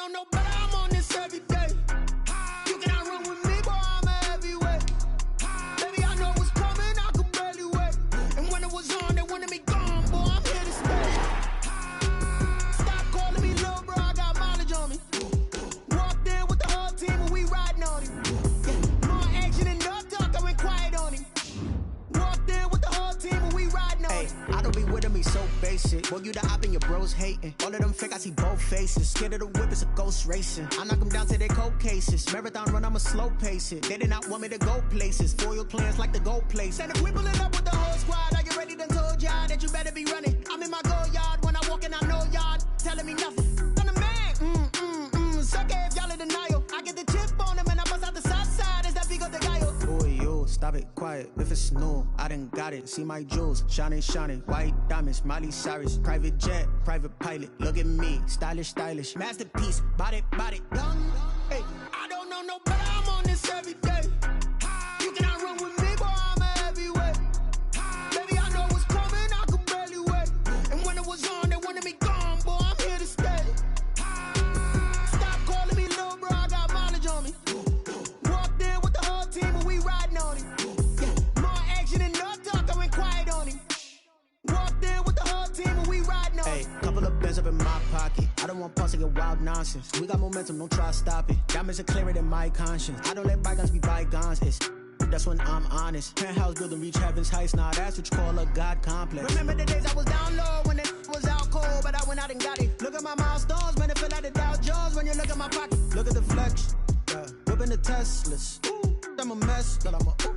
know no better, I'm on this every day. You cannot run with me, boy, I'm a heavyweight. Baby, I know what's coming, I could barely wait. And when it was on, they wanted me gone, boy, I'm here to stay. Stop calling me little bro, I got mileage on me. Walked in with the whole team and we riding on him. More action and no talk, I went quiet on him. Walked in with the whole team and we riding on him. I don't be with him, he's so basic. Boy, you the op and your bros hating. All of them fake, I see both faces. Scared of the whip, it's a ghost racing. I knock them down to their cold cases. Marathon run, I'ma slow pace it. They did not want me to go places. Foil plans like the gold place. And if we pulling up with the whole squad, are you ready? Done told y'all that you better be running. I'm in my go yard when I walk in, I know y'all telling me nothing. I'm the man, suck it if y'all in denial. I get the chip on him and I bust out the south side. Is that Vigo de Gallo? Boy, you, stop it, quiet. If it's new, I done got it. See my jewels, shining, shining. White diamonds, Miley Cyrus. Private jet, private pilot. Look at me, stylish, stylish. Masterpiece, body, young. Hey, I don't know no better, I'm on this every day. You cannot run with me, boy, I'm a heavyweight. Baby, I know what's coming, I could barely wait. And when it was on, they wanted me gone, boy, I'm here to stay. Stop calling me little bro, I got mileage on me. Walked in with the whole team and we riding on him. More action and no talk, I went quiet on him. Walked in with the whole team and we riding on him. Couple of bands up in my pocket. I don't want pause to get wild nonsense. We got momentum, don't try to stop it. Diamonds are clearer than my conscience. I don't let bygones be bygones. That's when I'm honest. Penthouse building, reach heaven's heights. Nah, that's what you call a God complex. Remember the days I was down low when it was out cold, but I went out and got it. Look at my milestones, man, it feel like the Dow Jones when you look at my pocket. Look at the flex, whipping the Teslas. I'm a mess, but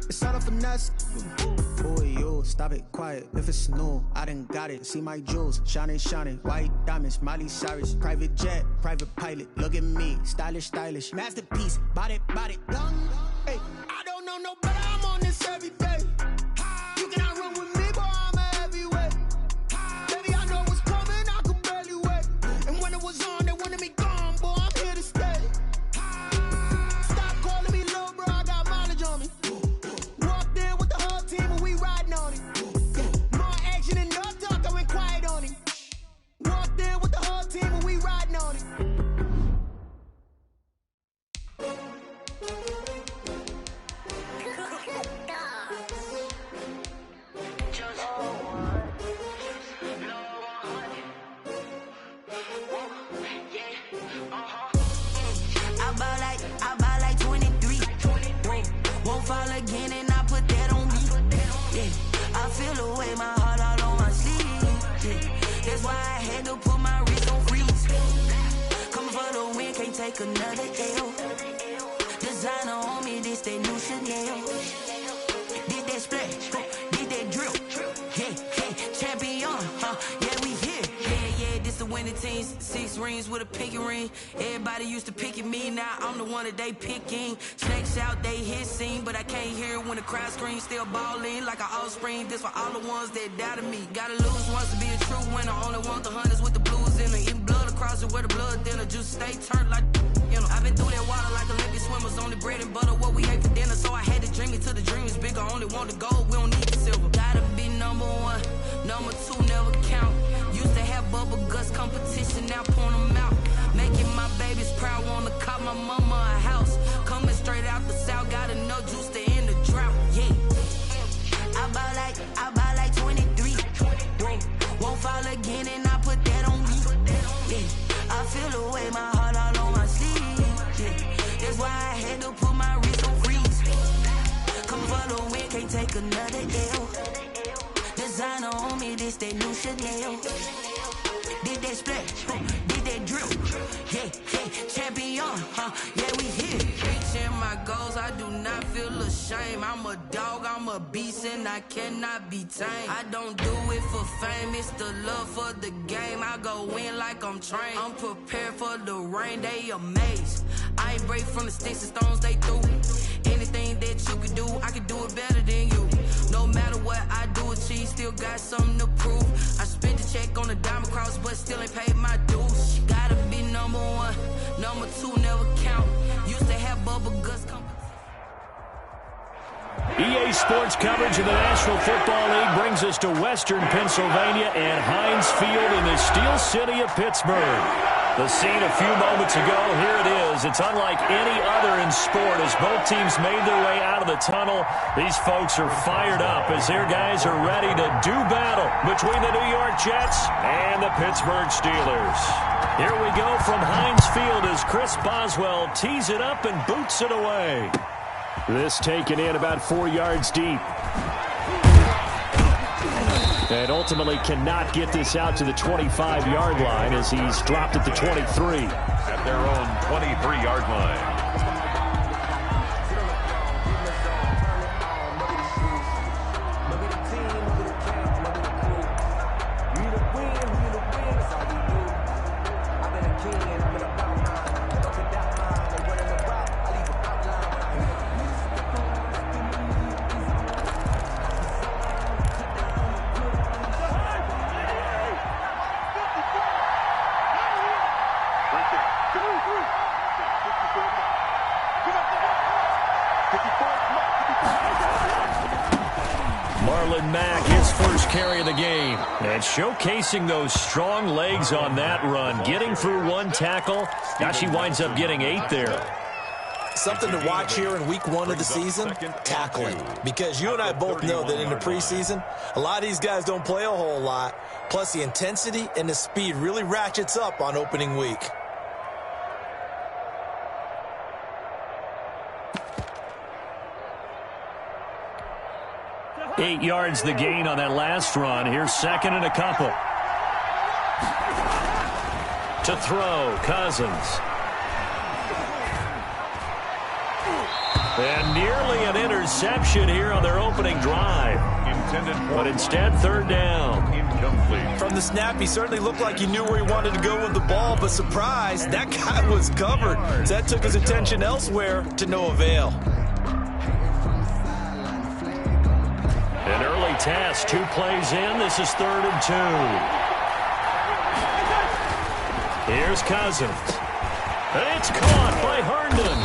it's all a finesse. Boy, you, stop it, quiet. If it's new, I done got it. See my jewels, shining, shining. White diamonds, Miley Cyrus. Private jet, private pilot. Look at me, stylish, stylish. Masterpiece, body, young. Hey, I don't know no better, I'm on this every day. You cannot run with me, boy, I'm a heavyweight. Baby, I know what's coming, I could barely wait. And when it was on, they wanted me gone, boy, I'm here to stay. Stop calling me little bro, I got mileage on me. Walked in with the whole team and we riding on him. More action and no talk, I went quiet on him. Walked in with the whole team and we riding on him. I buy like 23. Won't fall again and I put that on me. Yeah, I feel the way, my heart all on my sleeve. Yeah, that's why I had to put my wrist on freeze. Coming for the win, can't take another L. Designer on me, this that new Chanel. Did that splash, did that drill. Yeah, champion, yeah, we here. Yeah, this the winning teams. 6 rings with a pinky ring. Everybody used to pick at me, now I'm the one that they picking. Snakes out, they hit scene, but I can't hear it when the crowd screams. Still ballin' like an offspring. This for all the ones that doubted me. Gotta lose once to be a true winner. Only want the hunters with the blues in it. Eating blood across it where the blood thinner. Juice stay turned like, you know. I've been through that water like Olympic swimmers. Only bread and butter, what we ate for dinner. So I had to dream it till the dream is bigger. Only want the gold, we don't need the silver. Gotta be number 1, number 2 never count. Used to have bubble guts competition, now point them out. Making my babies proud, wanna cop my mama a house. Coming straight out the south, got enough juice to end the drought. Yeah, I buy like 23. Won't fall again and I put that on me. Yeah, I feel the way, my heart all on my sleeve. Yeah, that's why I had to put my wrist on freeze. Coming for the win, can't take another L. Designer on me, this that new Chanel. Did that splash, did that drill. Yeah, champion, yeah, we here. Reaching my goals, I do not feel ashamed. I'm a dog, I'm a beast, and I cannot be tamed. I don't do it for fame, it's the love for the game. I go in like I'm trained. I'm prepared for the rain, they amazed. I ain't break from the sticks and stones they threw. Anything that you can do, I can do it better than you. No matter what I do, achieve, still got something to prove. I spent the check on the diamond cross, but still ain't paid my dues. Gotta be number 1, number 2 never count. Used to have bubble guts competition. EA Sports coverage of the National Football League brings us to Western Pennsylvania and Heinz Field in the Steel City of Pittsburgh. The scene a few moments ago, here it is. It's unlike any other in sport as both teams made their way out of the tunnel. These folks are fired up as their guys are ready to do battle between the New York Jets and the Pittsburgh Steelers. Here we go from Heinz Field as Chris Boswell tees it up and boots it away. This taken in about 4 yards deep. And ultimately cannot get this out to the 25-yard line as he's dropped at the 23. At their own 23-yard line. And showcasing those strong legs on that run. Getting through one tackle. Now she winds up getting 8 there. Something to watch here in week 1 of the season, tackling. Because you and I both know that in the preseason, a lot of these guys don't play a whole lot. Plus the intensity and the speed really ratchets up on opening week. Eight yards the gain on that last run. Here's second and a couple. To throw, Cousins. And nearly an interception here on their opening drive. But instead, third down. Incomplete. From the snap, he certainly looked like he knew where he wanted to go with the ball, but surprise, that guy was covered. So that took his attention elsewhere to no avail. An early task, 2 plays in. This is 3rd and 2. Here's Cousins. And it's caught by Herndon.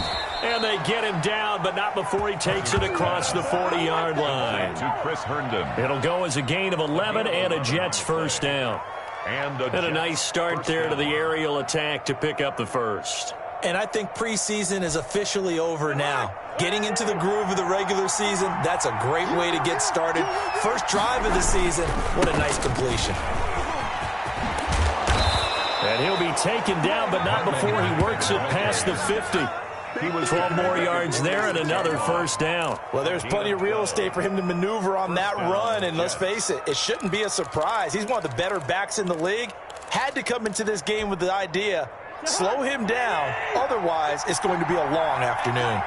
And they get him down, but not before he takes it across the 40-yard line. To Chris Herndon. It'll go as a gain of 11 and a Jets first down. And a nice start there to the aerial attack to pick up the first. And I think preseason is officially over now. Getting into the groove of the regular season, that's a great way to get started. First drive of the season, what a nice completion. And he'll be taken down, but not before he works it past the 50. He was 12 more yards there and another first down. Well, there's plenty of real estate for him to maneuver on that run, and let's face it, it shouldn't be a surprise. He's one of the better backs in the league. Had to come into this game with the idea, slow him down, otherwise it's going to be a long afternoon.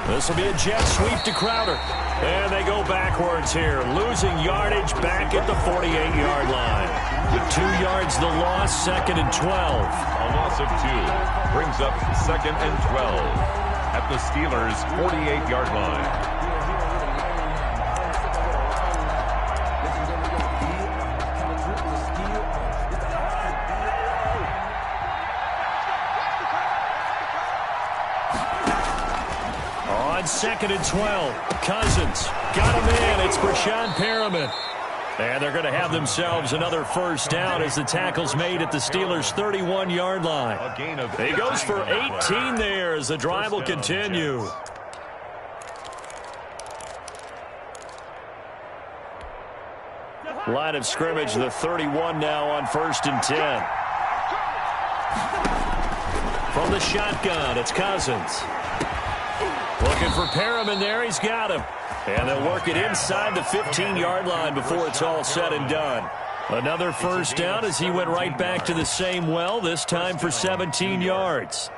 This will be a jet sweep to Crowder. And they go backwards here, losing yardage back at the 48-yard line. With 2 yards the loss, 2nd and 12. A loss of 2 brings up 2nd and 12 at the Steelers' 48-yard line. On 2nd and 12, Cousins got him in. It's Brashad Perriman. And they're going to have themselves another first down as the tackle's made at the Steelers' 31-yard line. He goes for 18 there as the drive will continue. Line of scrimmage, the 31 now on 1st and 10. From the shotgun, it's Cousins. Looking for Perriman there. He's got him. And they'll work it inside the 15-yard line before it's all said and done. Another first down as he went right back to the same well, this time for 17 yards.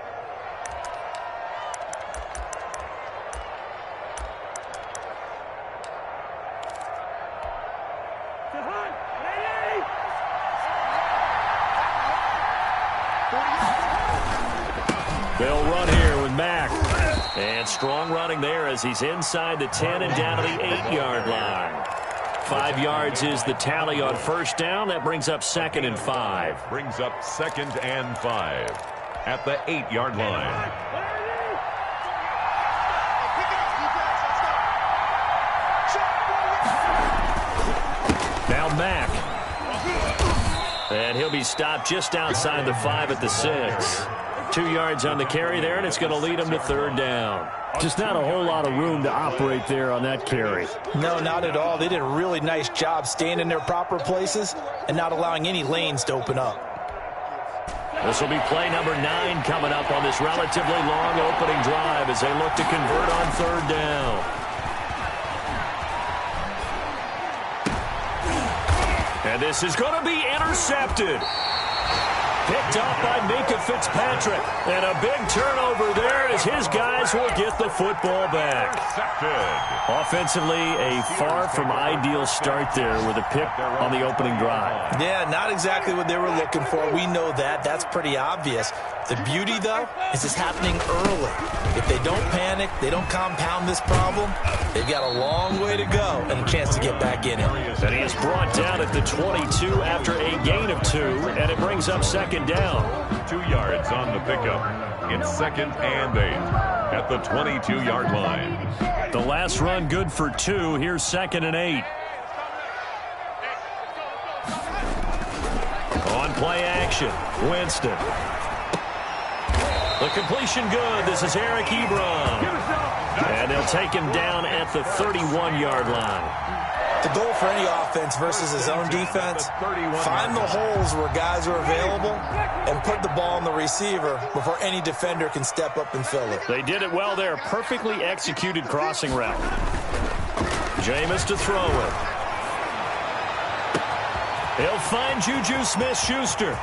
They'll run here with Mack. And strong running there as he's inside the 10 and down to the 8-yard line. 5 yards is the tally on first down. That brings up 2nd and 5. Brings up 2nd and 5 at the 8-yard line. Now Mack. And he'll be stopped just outside the 5 at the 6. 2 yards on the carry there, and it's going to lead him to 3rd down. Just not a whole lot of room to operate there on that carry. No, not at all. They did a really nice job staying in their proper places and not allowing any lanes to open up. This will be play number 9 coming up on this relatively long opening drive as they look to convert on 3rd down. And this is going to be intercepted. Picked up by Minkah Fitzpatrick. And a big turnover there as his guys will get the football back. Offensively, a far from ideal start there with a pick on the opening drive. Yeah, not exactly what they were looking for. We know that. That's pretty obvious. The beauty, though, is it's happening early. If they don't panic, they don't compound this problem, they've got a long way to go and a chance to get back in it. And he is brought down at the 22 after a gain of 2, and it brings up 2nd down. 2 yards on the pickup. It's 2nd and 8 at the 22-yard line. The last run good for 2. Here's 2nd and 8. On play action, Winston. The completion good. This is Eric Ebron. And they'll take him down at the 31-yard line. The goal for any offense versus his own defense, find the holes where guys are available and put the ball on the receiver before any defender can step up and fill it. They did it well there. Perfectly executed crossing route. Jameis to throw it. He'll find Juju Smith-Schuster.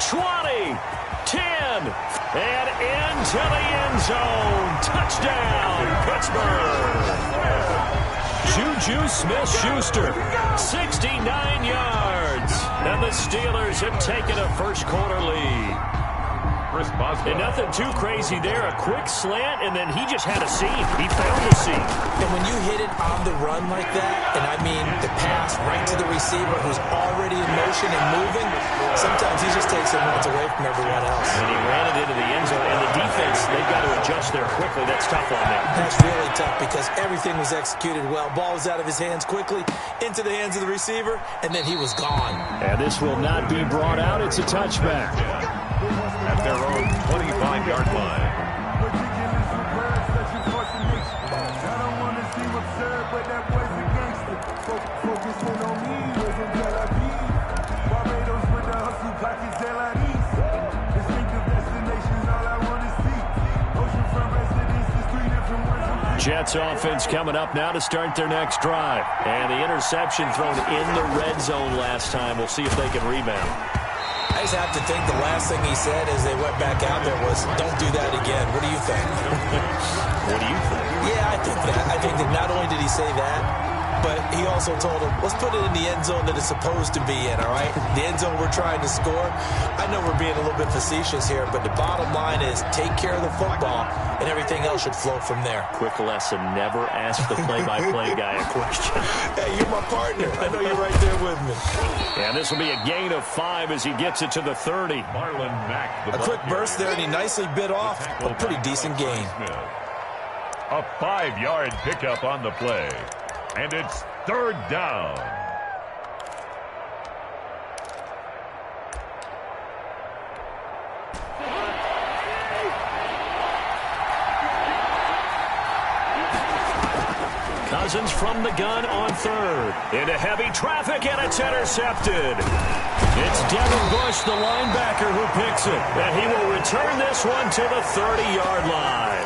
20, 10, and into the end zone. Touchdown, Pittsburgh. Juju Smith-Schuster, 69 yards. And the Steelers have taken a first-quarter lead. And nothing too crazy there. A quick slant, and then he just had a seam. He found the seam. And when you hit it on the run like that, and I mean the pass right to the receiver who's already in motion and moving, sometimes he just takes it and runs away from everyone else. And he ran it into the end zone. And the defense, they've got to adjust there quickly. That's tough on them. That's really tough because everything was executed well. Ball was out of his hands quickly, into the hands of the receiver, and then he was gone. And this will not be brought out. It's a touchback. At their own 25-yard line. Jets offense coming up now to start their next drive. And the interception thrown in the red zone last time. We'll see if they can rebound. I just have to think the last thing he said as they went back out there was, don't do that again. What do you think? What do you think? Yeah, I think that. I think that not only did he say that, but he also told him, let's put it in the end zone that it's supposed to be in, all right? The end zone we're trying to score. I know we're being a little bit facetious here, but the bottom line is take care of the football, and everything else should flow from there. Quick lesson, never ask the play-by-play guy a question. Hey, you're my partner. I know you're right there with me. And this will be a gain of 5 as he gets it to the 30. Marlon Mack. A quick burst there, and he nicely bit off a pretty decent gain. A 5-yard pickup on the play. And it's 3rd down. Cousins from the gun on 3rd. Into heavy traffic, and it's intercepted. It's Devin Bush, the linebacker, who picks it. And he will return this one to the 30-yard line.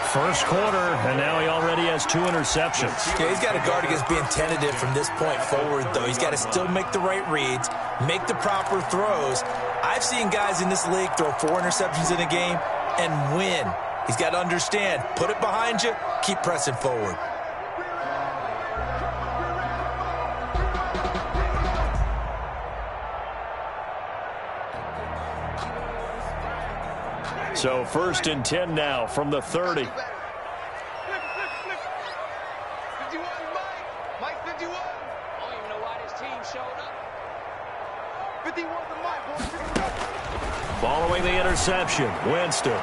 First quarter, and now he already has 2 interceptions. Yeah, he's got to guard against being tentative from this point forward, though. He's got to still make the right reads, make the proper throws. I've seen guys in this league throw 4 interceptions in a game and win. He's got to understand, put it behind you, keep pressing forward. So 1st and 10 now from the 30. Mike 51. I don't even know why this team showed up. 51 to Mike. Following the interception, Winston.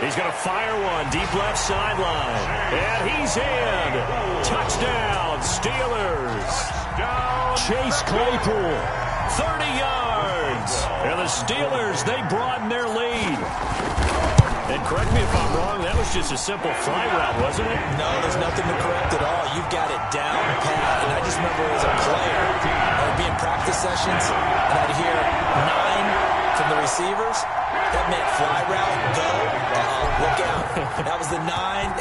He's going to fire one deep left sideline. And he's in. Touchdown, Steelers. Chase Claypool. 30 yards. And the Steelers, they broaden their lead. And correct me if I'm wrong, that was just a simple fly route, wasn't it? No, there's nothing to correct at all. You've got it down pat. And I just remember as a player, I'd be in practice sessions, and I'd hear 9 from the receivers. That meant fly route, go, look out. That was the 9,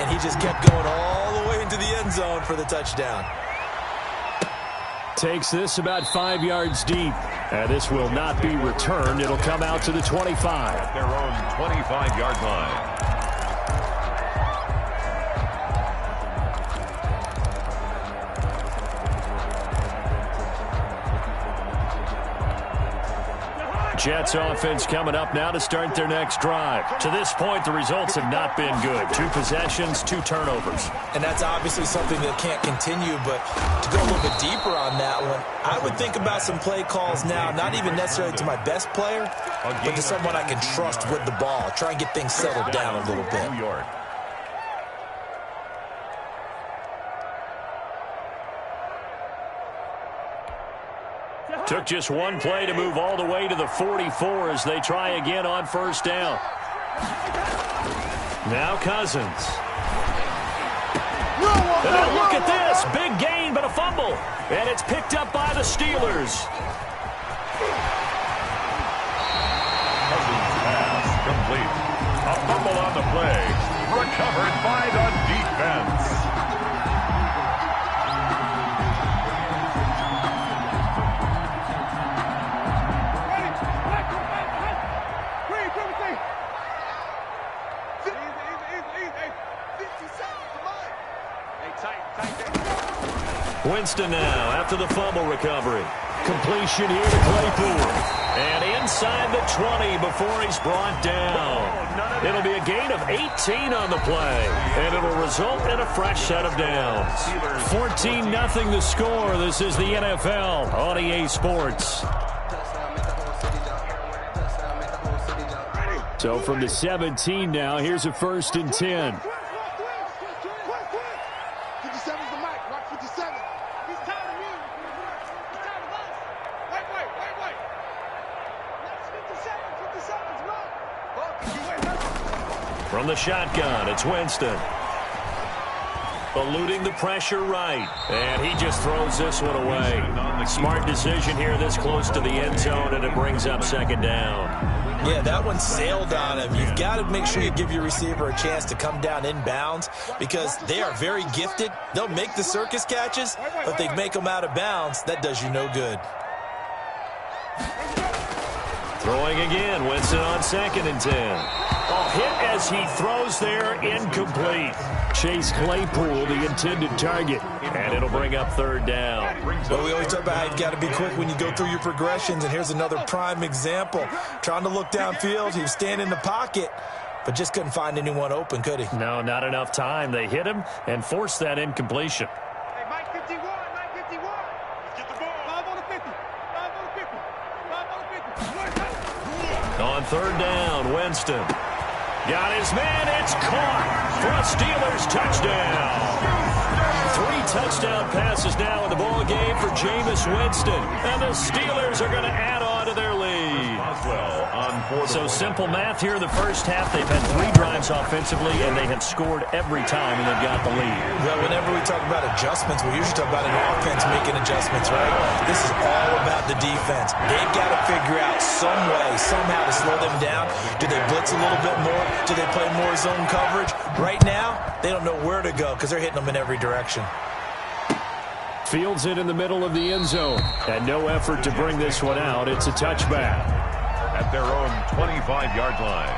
and he just kept going all the way into the end zone for the touchdown. Takes this about 5 yards deep. And this will not be returned. It'll come out to the 25. At their own 25-yard line. Jets offense coming up now to start their next drive. To this point, the results have not been good. 2 possessions, 2 turnovers. And that's obviously something that can't continue, but to go a little bit deeper on that one, I would think about some play calls now, not even necessarily to my best player, but to someone I can trust with the ball. Try and get things settled down a little bit. New York. Took just one play to move all the way to the 44 as they try again on first down. Now Cousins. And now look at this. Big gain, but a fumble. And it's picked up by the Steelers. Cousins pass complete. A fumble on the play. Recovered by the defense. Winston now after the fumble recovery. Completion here to Claypool. And inside the 20 before he's brought down. It'll be a gain of 18 on the play. And it'll result in a fresh set of downs. 14-0 the score. This is the NFL on EA Sports. So from the 17 now, here's a 1st and 10. From the shotgun, it's Winston. Eluding the pressure right. And he just throws this one away. Smart decision here this close to the end zone, and it brings up 2nd down. Yeah, that one sailed on him. You've got to make sure you give your receiver a chance to come down inbounds because they are very gifted. They'll make the circus catches, but they make them out of bounds. That does you no good. Throwing again, Winston on 2nd and 10. Hit as he throws there, incomplete. Chase Claypool, the intended target, and it'll bring up 3rd down. Well, we always talk about how you've got to be quick when you go through your progressions, and here's another prime example. Trying to look downfield, he was standing in the pocket, but just couldn't find anyone open, could he? No, not enough time. They hit him and forced that incompletion. Hey, Mike 51, Mike 51. Let's get the ball. 5 on the 50. 5 on the 50. 5 on the 50. On 3rd down, Winston. Got his man, it's caught for a Steelers touchdown. 3 touchdown passes now in the ball game for Jameis Winston. And the Steelers are going to add on to their lead. So simple math here in the first half. They've had 3 drives offensively, and they have scored every time, and they've got the lead. Well, whenever we talk about adjustments, we usually talk about an offense making adjustments, right? This is all about the defense. They've got to figure out some way, somehow to slow them down. Do they blitz a little bit more? Do they play more zone coverage? Right now, they don't know where to go because they're hitting them in every direction. Fields it in the middle of the end zone. And no effort to bring this one out. It's a touchback. At their own 25-yard line.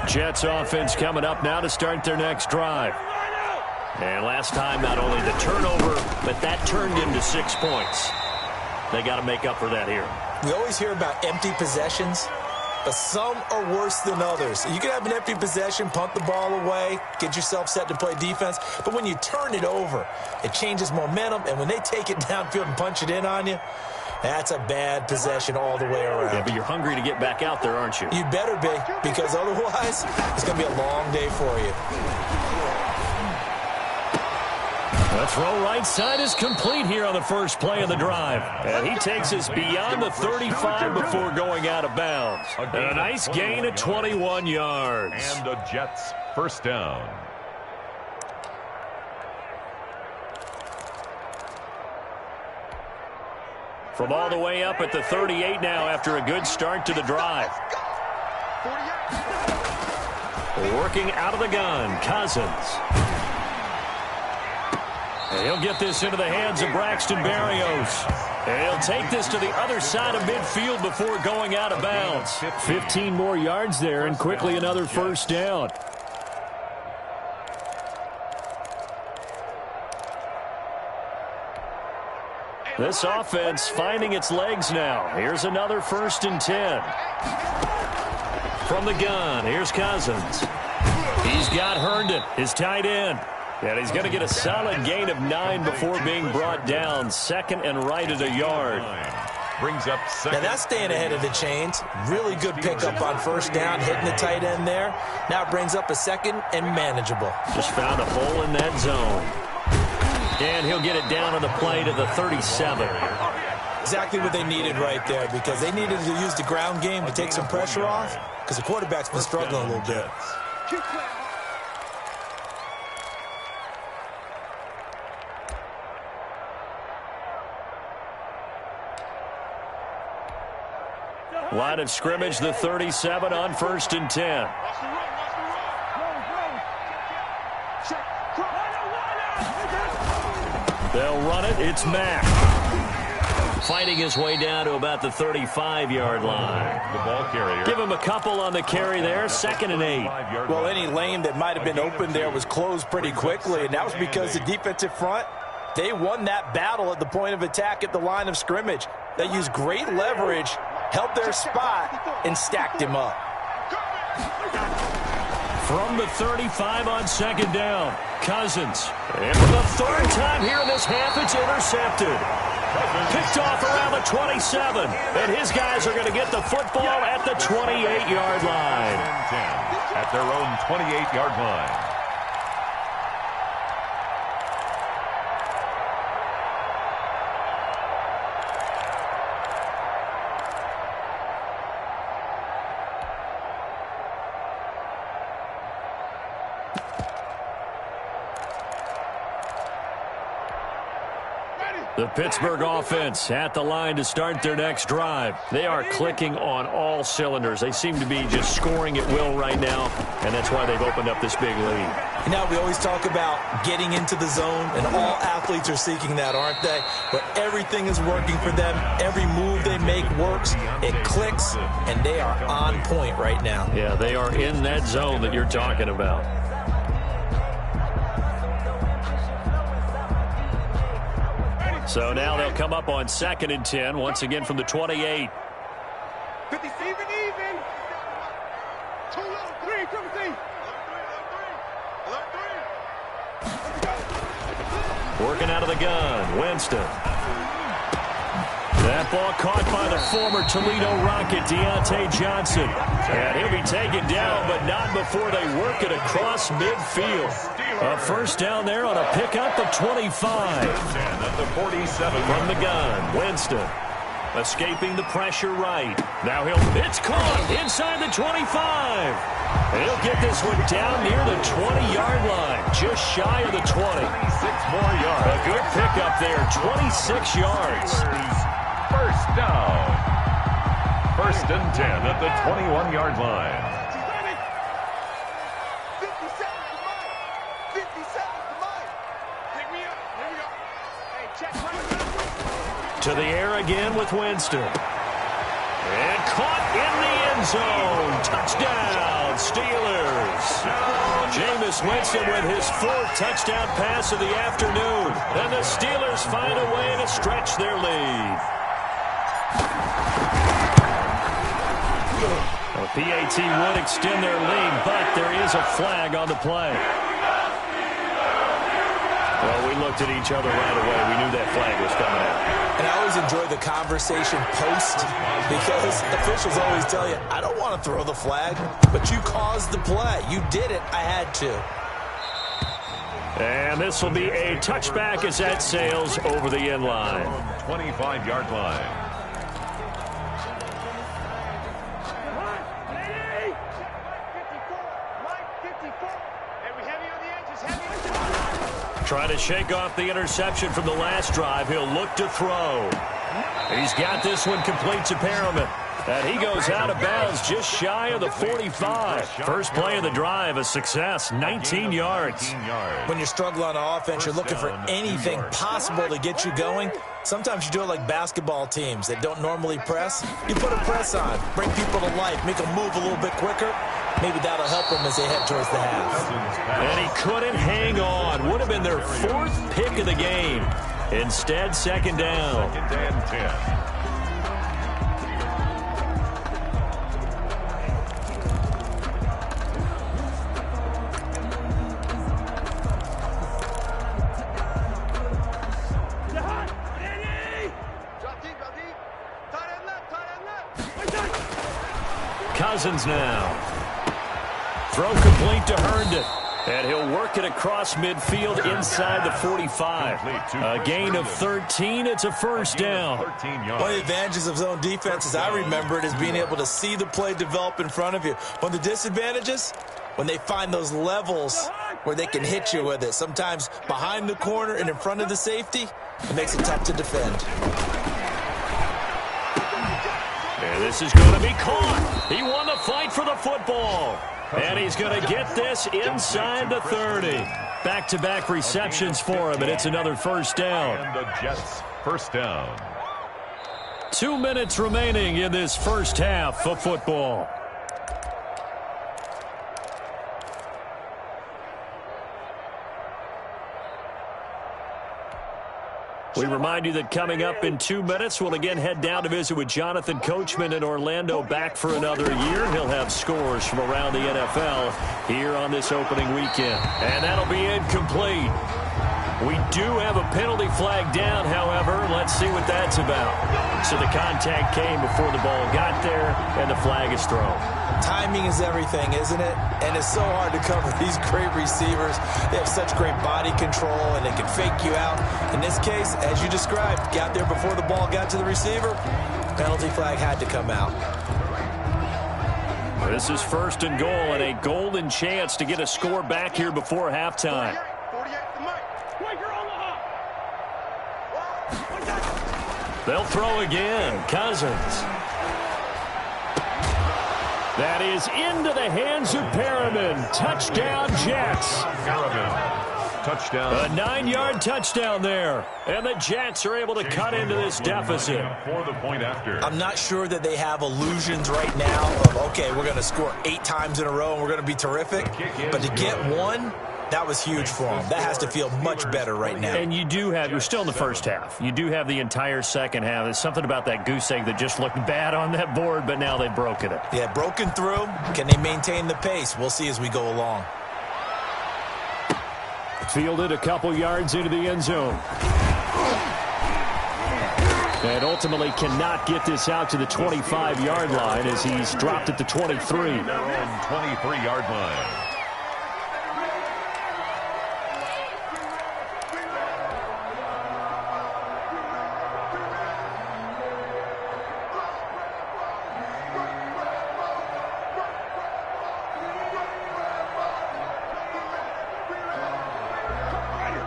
Jets offense coming up now to start their next drive. And last time, not only the turnover, but that turned into 6 points. They got to make up for that here. We always hear about empty possessions. but some are worse than others. You can have an empty possession, punt the ball away, get yourself set to play defense, but when you turn it over, it changes momentum, and when they take it downfield and punch it in on you, that's a bad possession all the way around. Yeah, but you're hungry to get back out there, aren't you? You better be, because otherwise, it's going to be a long day for you. The throw right side is complete here on the first play of the drive. And he takes us beyond the 35 before going out of bounds. And a nice gain of 21 yards. And the Jets first down. From all the way up at the 38 now after a good start to the drive. Working out of the gun, Cousins. And he'll get this into the hands of Braxton Berrios. And he'll take this to the other side of midfield before going out of bounds. 15 more yards there and quickly another first down. This offense finding its legs now. Here's another 1st and 10. From the gun, here's Cousins. He's got Herndon, his tight end. And he's going to get a solid gain of 9 before being brought down. 2nd and right at a yard. Brings up second. Now that's staying ahead of the chains. Really good pickup on first down, hitting the tight end there. Now it brings up a 2nd and manageable. Just found a hole in that zone. And he'll get it down on the play to the 37. Exactly what they needed right there, because they needed to use the ground game to take some pressure off, because the quarterback's been struggling a little bit. Line of scrimmage, the 37 on 1st and 10. They'll run it. It's Mack. Fighting his way down to about the 35-yard line. The ball carrier. Give him a couple on the carry there. 2nd and 8. Well, any lane that might have been open there was closed pretty quickly, and that was because the defensive front, they won that battle at the point of attack at the line of scrimmage. They used great leverage, held their spot, and stacked him up. From the 35 on 2nd down, Cousins. And for the 3rd time here in this half, it's intercepted. Picked off around the 27. And his guys are going to get the football at the 28-yard line. At their own 28-yard line. The Pittsburgh offense at the line to start their next drive. They are clicking on all cylinders. They seem to be just scoring at will right now, and that's why they've opened up this big lead. Now, we always talk about getting into the zone, and all athletes are seeking that, aren't they? But everything is working for them. Every move they make works. It clicks, and they are on point right now. Yeah, they are in that zone that you're talking about. So now they'll come up on 2nd and 10, once again from the 28. 50 even. 3, 17. Working out of the gun, Winston. That ball caught by the former Toledo Rocket, Deontay Johnson. And he'll be taken down, but not before they work it across midfield. A first down there on a pickup of 25. At the 47. From the gun, Winston. Escaping the pressure right. Now it's caught inside the 25. And he'll get this one down near the 20-yard line, just shy of the 20. 26 more yards. A good pickup there, 26 yards. First down. 1st and 10 at the 21-yard line. To the air again with Winston. And caught in the end zone. Touchdown, Steelers. Jameis Winston with his 4th touchdown pass of the afternoon. And the Steelers find a way to stretch their lead. The PAT would extend their lead, but there is a flag on the play. Well, we looked at each other right away. We knew that flag was coming out. And I always enjoy the conversation post because officials always tell you, I don't want to throw the flag, but you caused the play. You did it. I had to. And this will be a touchback as that sails over the end line. 25-yard line. Trying to shake off the interception from the last drive. He'll look to throw. He's got this one complete to Perriman. And he goes out of bounds just shy of the 45. First play of the drive, a success, 19 yards. When you're struggling on offense, you're looking for anything possible to get you going. Sometimes you do it like basketball teams that don't normally press. You put a press on, bring people to life, make them move a little bit quicker. Maybe that'll help them as they head towards the half. And he couldn't hang on. Would have been their fourth pick of the game. Instead, second down. Second and 10. Cousins now. Throw complete to Herndon. And he'll work it across midfield inside the 45. A gain of 13. It's a first down. One of the advantages of zone defense, as I remember it, is being able to see the play develop in front of you. One of the disadvantages, when they find those levels where they can hit you with it. Sometimes behind the corner and in front of the safety, it makes it tough to defend. And this is going to be caught. He won the fight for the football. And he's going to get this inside the 30. Back-to-back receptions for him, and it's another first down. And the Jets first down. 2 minutes remaining in this first half of football. We remind you that coming up in 2 minutes, we'll again head down to visit with Jonathan Coachman in Orlando, back for another year. He'll have scores from around the NFL here on this opening weekend. And that'll be incomplete. We do have a penalty flag down, however. Let's see what that's about. So the contact came before the ball got there, and the flag is thrown. Timing is everything, isn't it? And it's so hard to cover these great receivers. They have such great body control, and they can fake you out. In this case, as you described, got there before the ball got to the receiver. Penalty flag had to come out. This is first and goal, and a golden chance to get a score back here before halftime. They'll throw again. Cousins. That is into the hands of Perriman. Touchdown, Jets. Touchdown. A 9-yard touchdown there. And the Jets are able to cut into this deficit. For the point after. I'm not sure that they have illusions right now of, okay, we're going to score 8 times in a row and we're going to be terrific. But to get one, that was huge for them. That has to feel much better right now. And you do have, you're still in the first half. You do have the entire second half. There's something about that goose egg that just looked bad on that board, but now they've broken it. Yeah, broken through. Can they maintain the pace? We'll see as we go along. Fielded a couple yards into the end zone. And ultimately cannot get this out to the 25-yard line as he's dropped at the 23. Their own 23-yard line.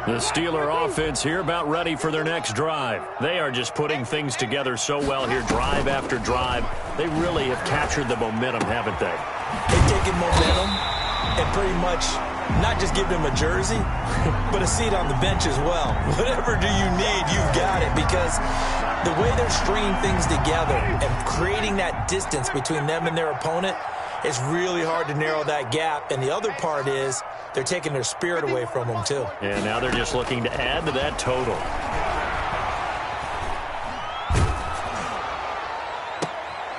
The Steeler offense here about ready for their next drive. They are just putting things together so well here, drive after drive. They really have captured the momentum, haven't they? They've taken momentum and pretty much not just given him a jersey, but a seat on the bench as well. Whatever do you need, you've got it, because the way they're stringing things together and creating that distance between them and their opponent, it's really hard to narrow that gap. And the other part is they're taking their spirit away from them, too. And now they're just looking to add to that total.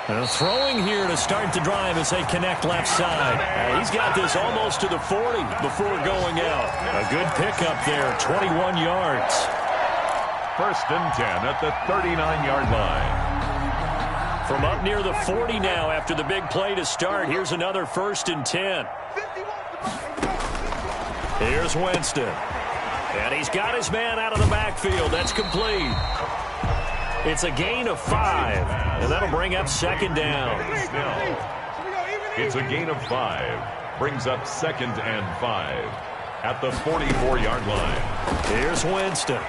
And throwing here to start the drive as they connect left side. He's got this almost to the 40 before going out. A good pickup there, 21 yards. 1st and 10 at the 39-yard line. From up near the 40 now after the big play to start. Here's another 1st and 10. Here's Winston. And he's got his man out of the backfield. That's complete. It's a gain of 5, and that'll bring up 2nd down. It's a gain of 5. Brings up 2nd and 5 at the 44-yard line. Here's Winston.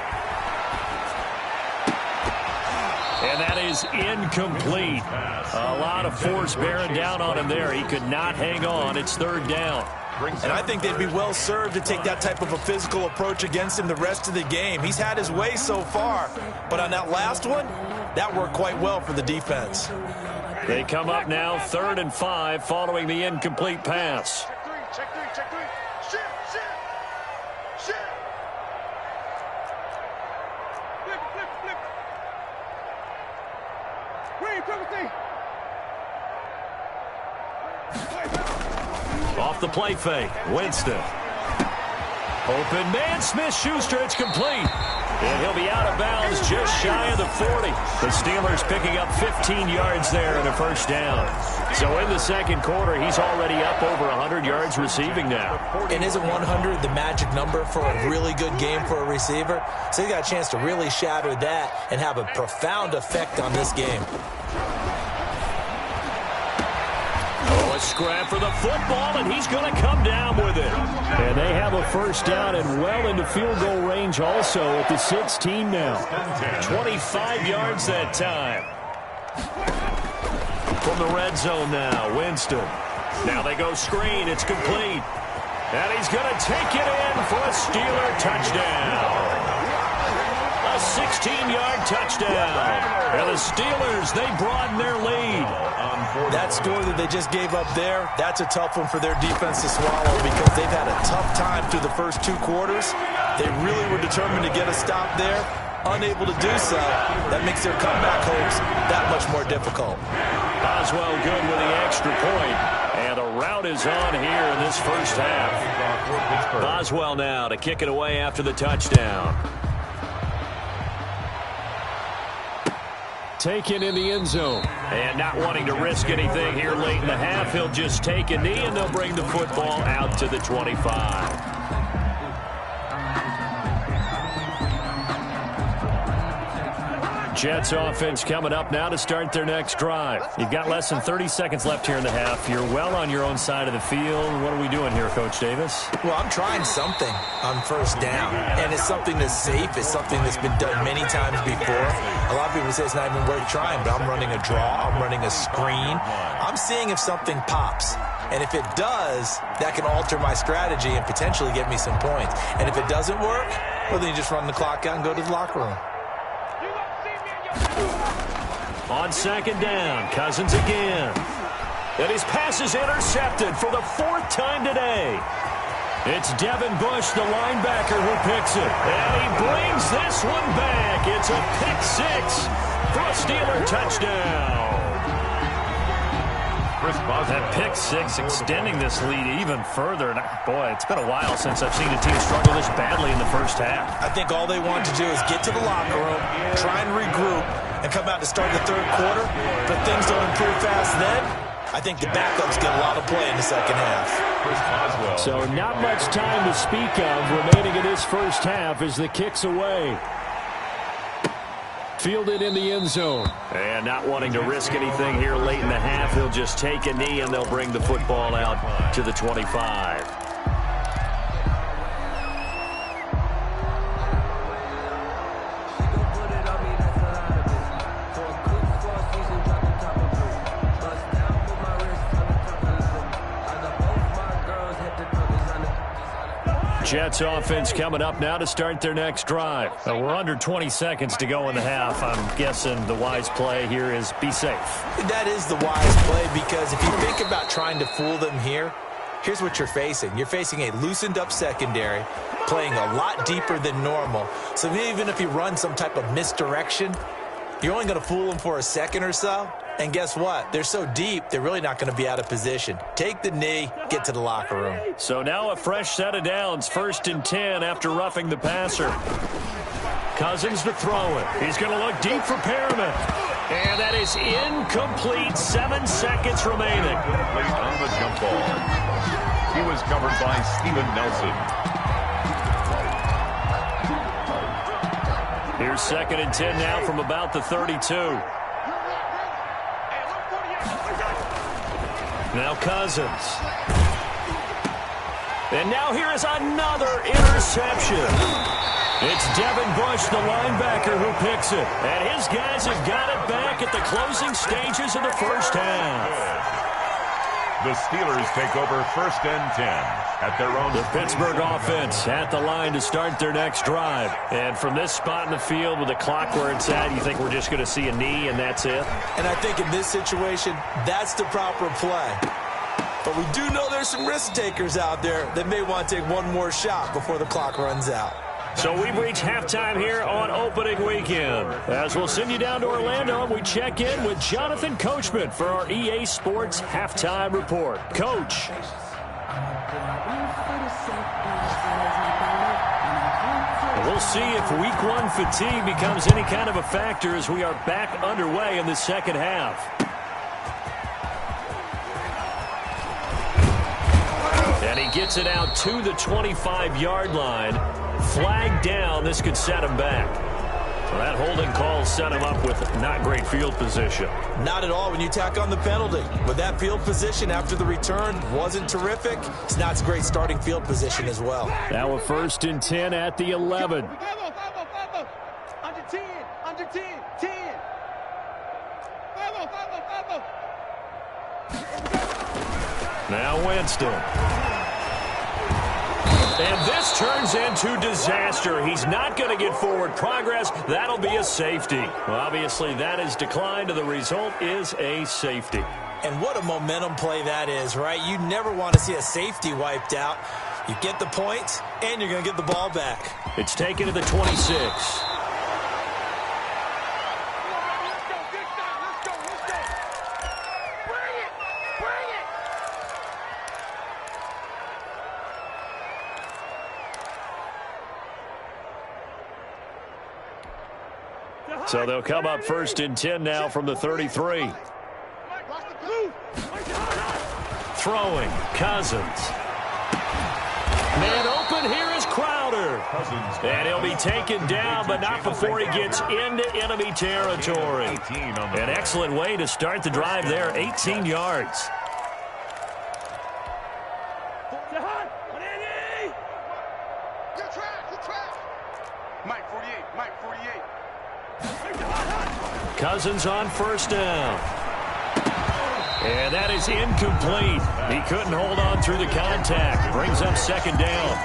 And that is incomplete. A lot of force bearing down on him there. He could not hang on. It's 3rd down. And I think they'd be well served to take that type of a physical approach against him the rest of the game. He's had his way so far, but on that last one, that worked quite well for the defense. They come up now 3rd and 5 following the incomplete pass. Check three. Shit. Flip. Green, triple. Off the play fake, Winston. Open man, Smith-Schuster, it's complete. And he'll be out of bounds just shy of the 40. The Steelers picking up 15 yards there and a 1st down. So in the 2nd quarter, he's already up over 100 yards receiving now. And isn't 100 the magic number for a really good game for a receiver? So he got a chance to really shatter that and have a profound effect on this game. A scrap for the football, and he's going to come down with it. And they have a 1st down and well into field goal range also at the 16 now. 25 yards that time. From the red zone now, Winston. Now they go screen. It's complete. And he's going to take it in for a Steeler touchdown. A 16-yard touchdown. And the Steelers, they broaden their lead. That score that they just gave up there, that's a tough one for their defense to swallow because they've had a tough time through the first 2 quarters. They really were determined to get a stop there. Unable to do so, that makes their comeback hopes that much more difficult. Boswell good with the extra point. And the route is on here in this 1st half. Boswell now to kick it away after the touchdown. Taken in the end zone. And not wanting to risk anything here late in the half, he'll just take a knee and they'll bring the football out to the 25. Jets offense coming up now to start their next drive. You've got less than 30 seconds left here in the half. You're well on your own side of the field. What are we doing here, Coach Davis? Well, I'm trying something on 1st down, and it's something that's safe. It's something that's been done many times before. A lot of people say it's not even worth trying, but I'm running a draw. I'm running a screen. I'm seeing if something pops. And if it does, that can alter my strategy and potentially get me some points. And if it doesn't work, well, then you just run the clock out and go to the locker room. On 2nd down, Cousins again. And his pass is intercepted for the 4th time today. It's Devin Bush, the linebacker, who picks it. And he brings this one back. It's a pick 6 for a Steeler touchdown. That pick 6 extending this lead even further. And boy, it's been a while since I've seen a team struggle this badly in the 1st half. I think all they want to do is get to the locker room, try and regroup, and come out to start the 3rd quarter. But things don't improve fast then. I think the backups get a lot of play in the 2nd half. So not much time to speak of remaining in this 1st half as the kick's away. Fielded in the end zone. And not wanting to risk anything here late in the half, he'll just take a knee and they'll bring the football out to the 25. Jets offense coming up now to start their next drive. We're under 20 seconds to go in the half. I'm guessing the wise play here is be safe. That is the wise play because if you think about trying to fool them here, here's what you're facing. You're facing a loosened up secondary, playing a lot deeper than normal. So even if you run some type of misdirection, you're only going to fool them for a second or so. And guess what? They're so deep, they're really not going to be out of position. Take the knee, get to the locker room. So now a fresh set of downs, 1st and 10 after roughing the passer. Cousins to throw it. He's going to look deep for Perriman. And that is incomplete. 7 seconds remaining. Late on the jump ball. He was covered by Steven Nelson. Here's 2nd and 10 now from about the 32. Now Cousins. And now here is another interception. It's Devin Bush, the linebacker, who picks it. And his guys have got it back at the closing stages of the first half. The Steelers take over 1st and 10 at their own. The Pittsburgh offense at the line to start their next drive. And from this spot in the field with the clock where it's at, you think we're just going to see a knee and that's it? And I think in this situation, that's the proper play. But we do know there's some risk takers out there that may want to take one more shot before the clock runs out. So we've reached halftime here on opening weekend. As we'll send you down to Orlando, and we check in with Jonathan Coachman for our EA Sports Halftime Report. Coach. We'll see if Week 1 fatigue becomes any kind of a factor as we are back underway in the second half. And he gets it out to the 25-yard line. Flag down. This could set him back. So that holding call set him up with not great field position. Not at all when you tack on the penalty. With that field position after the return wasn't terrific. It's not great starting field position as well. Now a 1st and 10 at the 11. Under 10, under 10, 10. 5-0. Now Winston. And this turns into disaster. He's not going to get forward progress. That'll be a safety. Well, obviously, that is declined. The result is a safety. And what a momentum play that is, right? You never want to see a safety wiped out. You get the points, and you're going to get the ball back. It's taken to the 26. So they'll come up 1st and 10 now from the 33. Throwing, Cousins. Man open, here is Crowder. And he'll be taken down, but not before he gets into enemy territory. An excellent way to start the drive there, 18 yards. Cousins on 1st down. And that is incomplete. He couldn't hold on through the contact. Brings up 2nd down.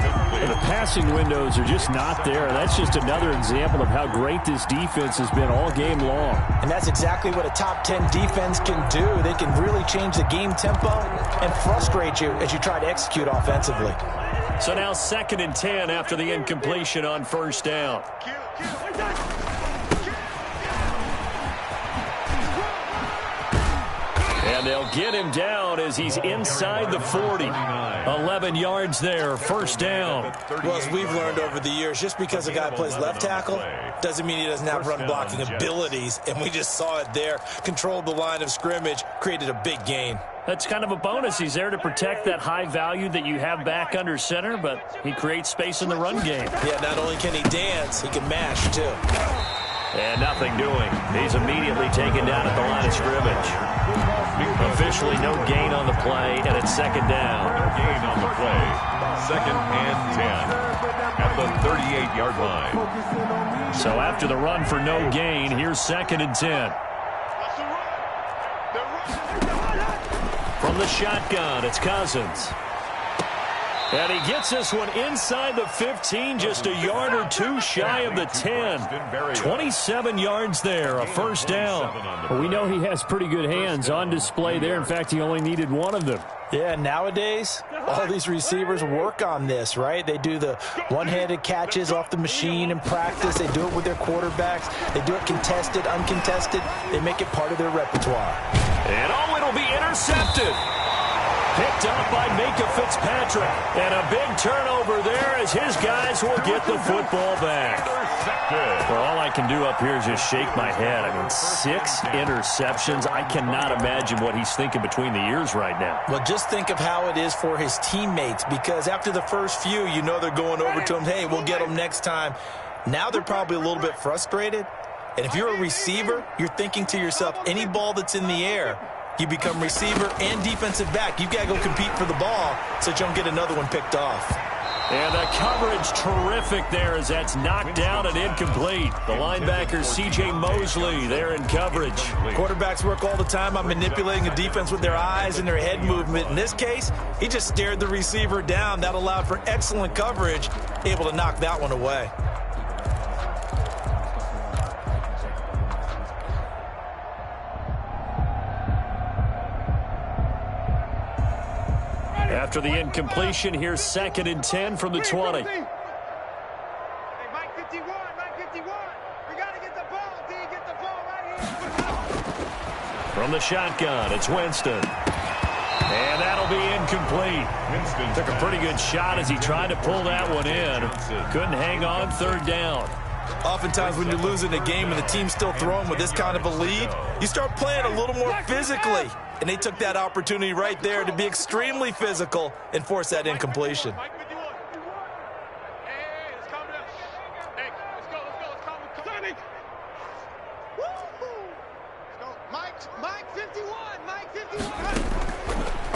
And the passing windows are just not there. That's just another example of how great this defense has been all game long. And that's exactly what a top 10 defense can do. They can really change the game tempo and frustrate you as you try to execute offensively. So now 2nd and 10 after the incompletion on 1st down. And they'll get him down as he's inside the 40. 11 yards there, 1st down. Well, as we've learned over the years, just because a guy plays left tackle doesn't mean he doesn't have run blocking abilities. And we just saw it there. Controlled the line of scrimmage, created a big gain. That's kind of a bonus. He's there to protect that high value that you have back under center, but he creates space in the run game. Yeah, not only can he dance, he can mash, too. And nothing doing. He's immediately taken down at the line of scrimmage. Officially no gain on the play, and it's 2nd down. No gain on the play. 2nd and 10 at the 38-yard line. So after the run for no gain, here's 2nd and 10. From the shotgun, it's Cousins. And he gets this one inside the 15, just a yard or two shy of the 10. 27 yards there, a 1st down. Well, we know he has pretty good hands on display there. In fact, he only needed one of them. Yeah, nowadays, all these receivers work on this, right? They do the one-handed catches off the machine in practice. They do it with their quarterbacks. They do it contested, uncontested. They make it part of their repertoire. And it'll be intercepted. Picked up by Minka Fitzpatrick. And a big turnover there as his guys will get the football back. Well, all I can do up here is just shake my head. I mean, 6 interceptions. I cannot imagine what he's thinking between the ears right now. Well, just think of how it is for his teammates, because after the first few, you know they're going over to him, hey, we'll get them next time. Now they're probably a little bit frustrated. And if you're a receiver, you're thinking to yourself, any ball that's in the air, you become receiver and defensive back. You've got to go compete for the ball so you don't get another one picked off. And the coverage terrific there as that's knocked down and incomplete. The linebacker, C.J. Mosley, there in coverage. Quarterbacks work all the time on manipulating the defense with their eyes and their head movement. In this case, he just stared the receiver down. That allowed for excellent coverage, able to knock that one away. After the incompletion, here's 2nd and 10 from the 20. Hey, Mike 51, Mike 51. We got to get the ball, D. Get the ball right here. From the shotgun, it's Winston. And that'll be incomplete. Took a pretty good shot as he tried to pull that one in. Couldn't hang on, 3rd down. Oftentimes when you're losing a game and the team's still throwing with this kind of a lead, you start playing a little more physically. And they took that opportunity right there to be extremely physical and force that incompletion. Mike 51. Hey, let's calm down. Hey, let's go. Let's calm down. Woo-hoo. Let's go. Mike 51. Mike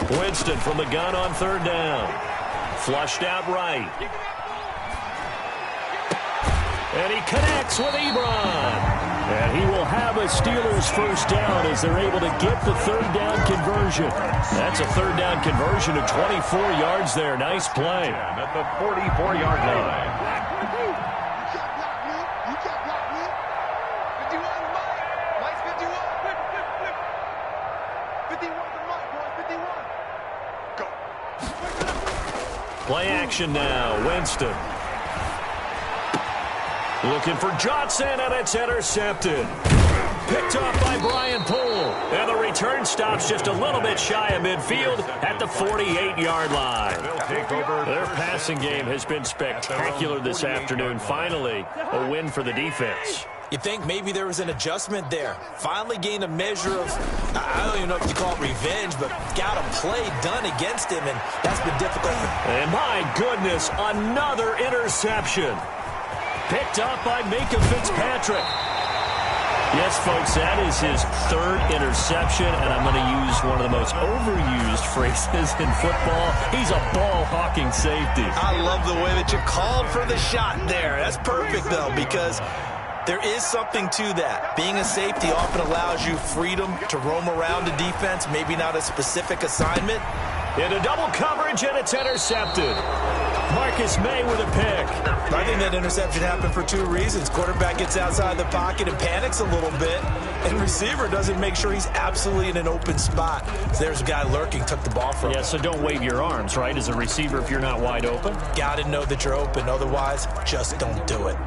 51. Winston from the gun on 3rd down. Flushed out right. And he connects with Ebron. And he will have a Steelers 1st down as they're able to get the 3rd down conversion. That's a 3rd down conversion of 24 yards there. Nice play. At the 44-yard line. You can't block me. 51 to Mike. Mike's 51. Flip. 51 to Mike, boys. 51. Go. Play action now. Winston. Looking for Johnson, and it's intercepted. Picked off by Brian Poole. And the return stops just a little bit shy of midfield at the 48-yard line. Their passing game has been spectacular this afternoon. Finally, a win for the defense. You think maybe there was an adjustment there. Finally gained a measure of, I don't even know if you call it revenge, but got a play done against him, and that's been difficult. And my goodness, another interception. Picked up by Minka Fitzpatrick. Yes, folks, that is his 3rd interception, and I'm going to use one of the most overused phrases in football. He's a ball-hawking safety. I love the way that you called for the shot there. That's perfect, though, because there is something to that. Being a safety often allows you freedom to roam around the defense, maybe not a specific assignment. Into double coverage, and it's intercepted. Marcus May with a pick. I think that interception happened for 2 reasons. Quarterback gets outside the pocket and panics a little bit, and receiver doesn't make sure he's absolutely in an open spot. So there's a guy lurking, took the ball from him. Yeah, so don't wave your arms, right, as a receiver if you're not wide open? Got to know that you're open. Otherwise, just don't do it.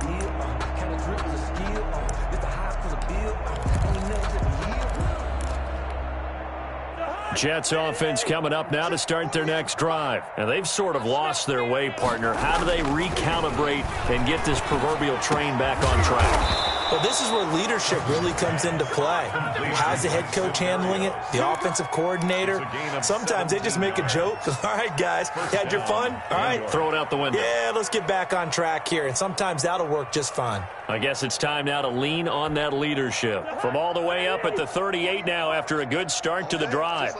Jets offense coming up now to start their next drive. And they've sort of lost their way, partner. How do they recalibrate and get this proverbial train back on track? Well, this is where leadership really comes into play. How's the head coach handling it? The offensive coordinator? Sometimes they just make a joke. All right, guys, you had your fun? All right. Throw it out the window. Yeah, let's get back on track here. And sometimes that'll work just fine. I guess it's time now to lean on that leadership. From all the way up at the 38 now after a good start to the drive.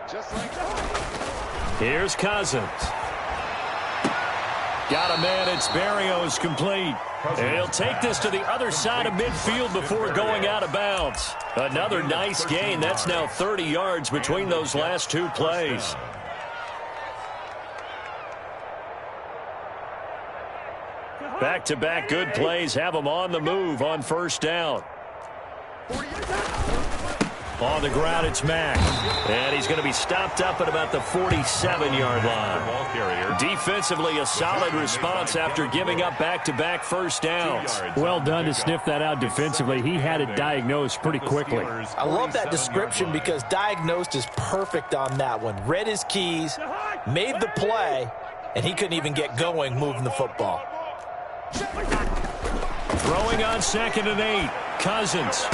Just like that. Here's Cousins. Got a man. It's Barrios complete. And he'll take this to the other side of midfield before going out of bounds. Another nice gain. That's now 30 yards between those last 2 plays. Back-to-back good plays have them on the move on 1st down. On the ground, it's Mack. And he's going to be stopped up at about the 47-yard line. Defensively, a solid response after giving up back-to-back first downs. Well done to sniff that out defensively. He had it diagnosed pretty quickly. I love that description because diagnosed is perfect on that one. Read his keys, made the play, and he couldn't even get going moving the football. Throwing on 2nd and 8. Cousins.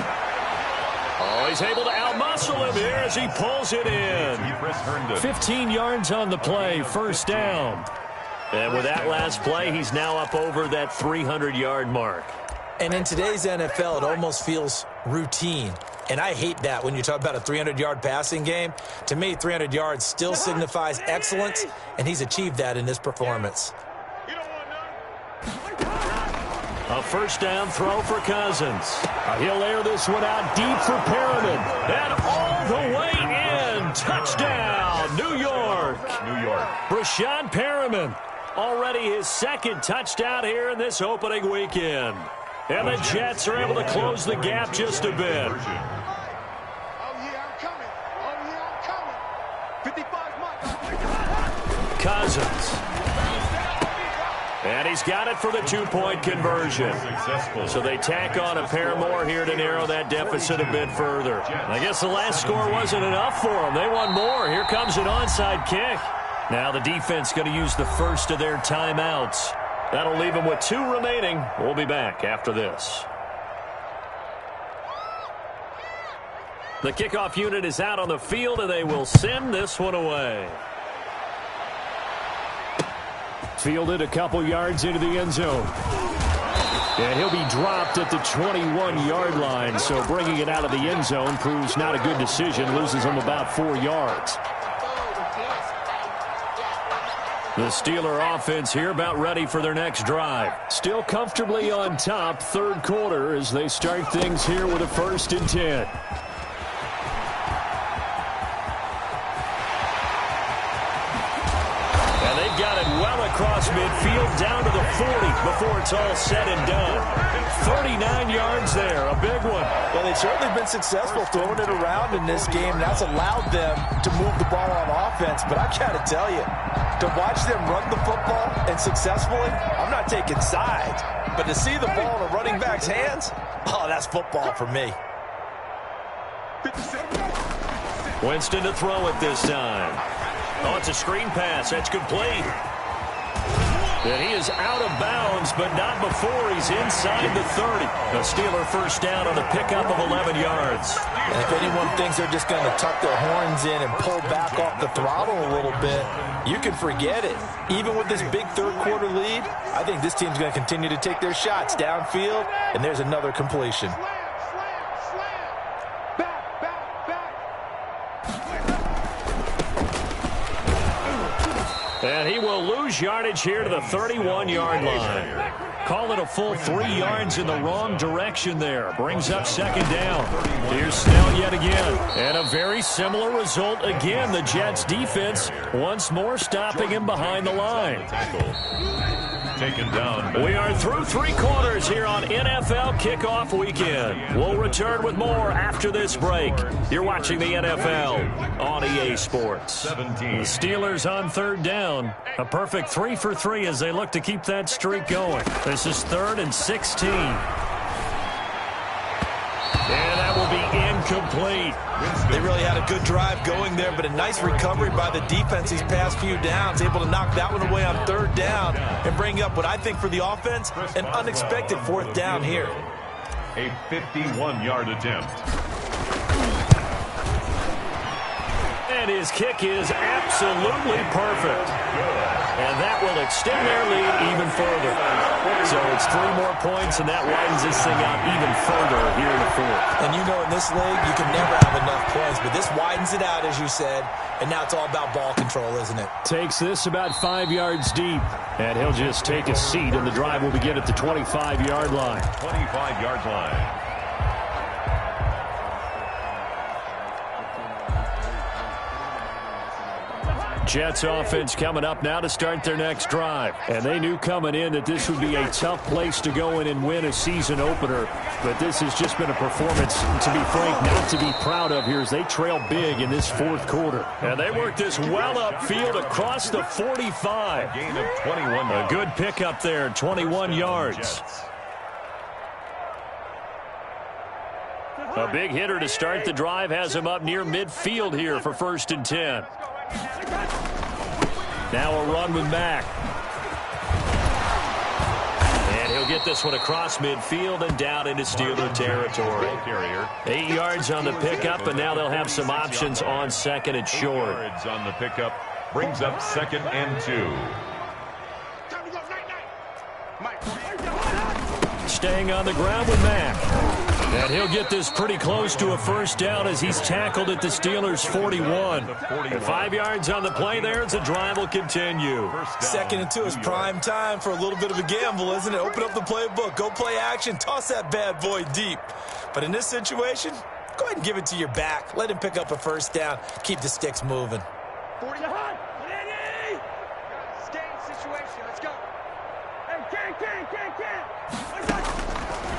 Oh, he's able to outmuscle him here as he pulls it in. 15 yards on the play, first down. And with that last play, he's now up over that 300-yard mark. And in today's NFL, it almost feels routine. And I hate that when you talk about a 300-yard passing game. To me, 300 yards still signifies excellence, and he's achieved that in this performance. A first down throw for Cousins. He'll air this one out deep for Perriman. And all the way in. Touchdown, New York. Brashad Perriman. Already his second touchdown here in this opening weekend. And the Jets are able to close the gap just a bit. Cousins. And he's got it for the two-point conversion. So they tack on a pair more here to narrow that deficit a bit further. I guess the last score wasn't enough for them. They want more. Here comes an onside kick. Now the defense going to use the first of their timeouts. That'll leave them with 2 remaining. We'll be back after this. The kickoff unit is out on the field, and they will send this one away. Fielded a couple yards into the end zone. And he'll be dropped at the 21-yard line, so bringing it out of the end zone proves not a good decision, loses him about 4 yards. The Steeler offense here about ready for their next drive. Still comfortably on top, third quarter, as they start things here with a 1st and 10. Got it well across midfield, down to the 40 before it's all said and done. 39 yards there, a big one. Well, they've certainly been successful throwing it around in this game, and that's allowed them to move the ball on offense. But I've got to tell you, to watch them run the football and successfully, I'm not taking sides. But to see the ball in a running back's hands, oh, that's football for me. Winston to throw it this time. Oh, it's a screen pass. That's complete. And he is out of bounds, but not before he's inside the 30. A Steeler first down on a pickup of 11 yards. And if anyone thinks they're just going to tuck their horns in and pull back off the throttle a little bit, you can forget it. Even with this big third-quarter lead, I think this team's going to continue to take their shots downfield, and there's another completion. And he will lose yardage here to the 31-yard line. Call it a full 3 yards in the wrong direction there. Brings up 2nd down. Here's Snell yet again. And a very similar result again. The Jets defense once more stopping him behind the line. Taken down. We are through 3 quarters here on NFL Kickoff Weekend. We'll return with more after this break. You're watching the NFL on EA Sports. 17. The Steelers on 3rd down. A perfect 3 for 3 as they look to keep that streak going. This is 3rd and 16. And that will be incomplete. They really had a good drive going there, but a nice recovery by the defense these past few downs, able to knock that one away on 3rd down and bring up what I think for the offense, an unexpected 4th down here. A 51-yard attempt. And his kick is absolutely perfect. And that will extend their lead even further. So it's 3 more points, and that widens this thing out even further here in the 4th. And you know in this league, you can never have enough points, but this widens it out, as you said, and now it's all about ball control, isn't it? Takes this about 5 yards deep, and he'll just take a seat, and the drive will begin at the 25-yard line. 25-yard line. Jets offense coming up now to start their next drive. And they knew coming in that this would be a tough place to go in and win a season opener. But this has just been a performance, to be frank, not to be proud of here as they trail big in this fourth quarter. And they work this well upfield across the 45. Gain of 21. A good pickup there, 21 yards. A big hitter to start the drive has him up near midfield here for 1st and 10. Now a run with Mack. And he'll get this one across midfield and down into Steeler territory. 8 yards on the pickup, and now they'll have some options on 2nd and short. 8 yards on the pickup brings up 2nd and 2. Staying on the ground with Mack. And he'll get this pretty close to a 1st down as he's tackled at the Steelers' 41. 5 yards on the play there as the drive will continue. 2nd and 2 is prime time for a little bit of a gamble, isn't it? Open up the playbook, go play action, toss that bad boy deep. But in this situation, go ahead and give it to your back. Let him pick up a 1st down. Keep the sticks moving. 40 situation. Let's go. Hey, King.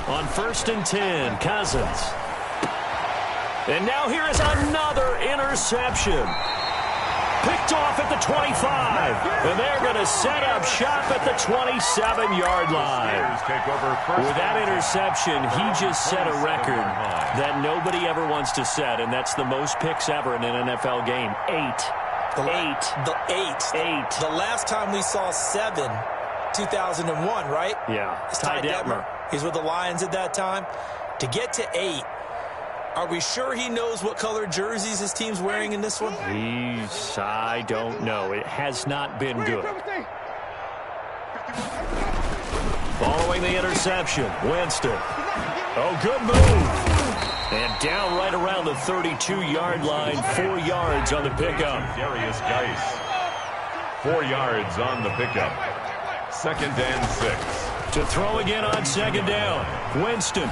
On 1st and 10, Cousins. And now here is another interception. Picked off at the 25. And they're going to set up shop at the 27-yard line. With that interception, he just set a record that nobody ever wants to set, and that's the most picks ever in an NFL game. 8. The last time we saw 7, 2001, right? Yeah. It's Ty Detmer. He's with the Lions at that time. To get to 8, are we sure he knows what color jerseys his team's wearing in this one? I don't know. It has not been good. Following the interception, Winston. Oh, good move. And down right around the 32-yard line, 4 yards on the pickup. Darius Geis. 4 yards on the pickup. 2nd and 6. To throw again on 2nd down. Winston.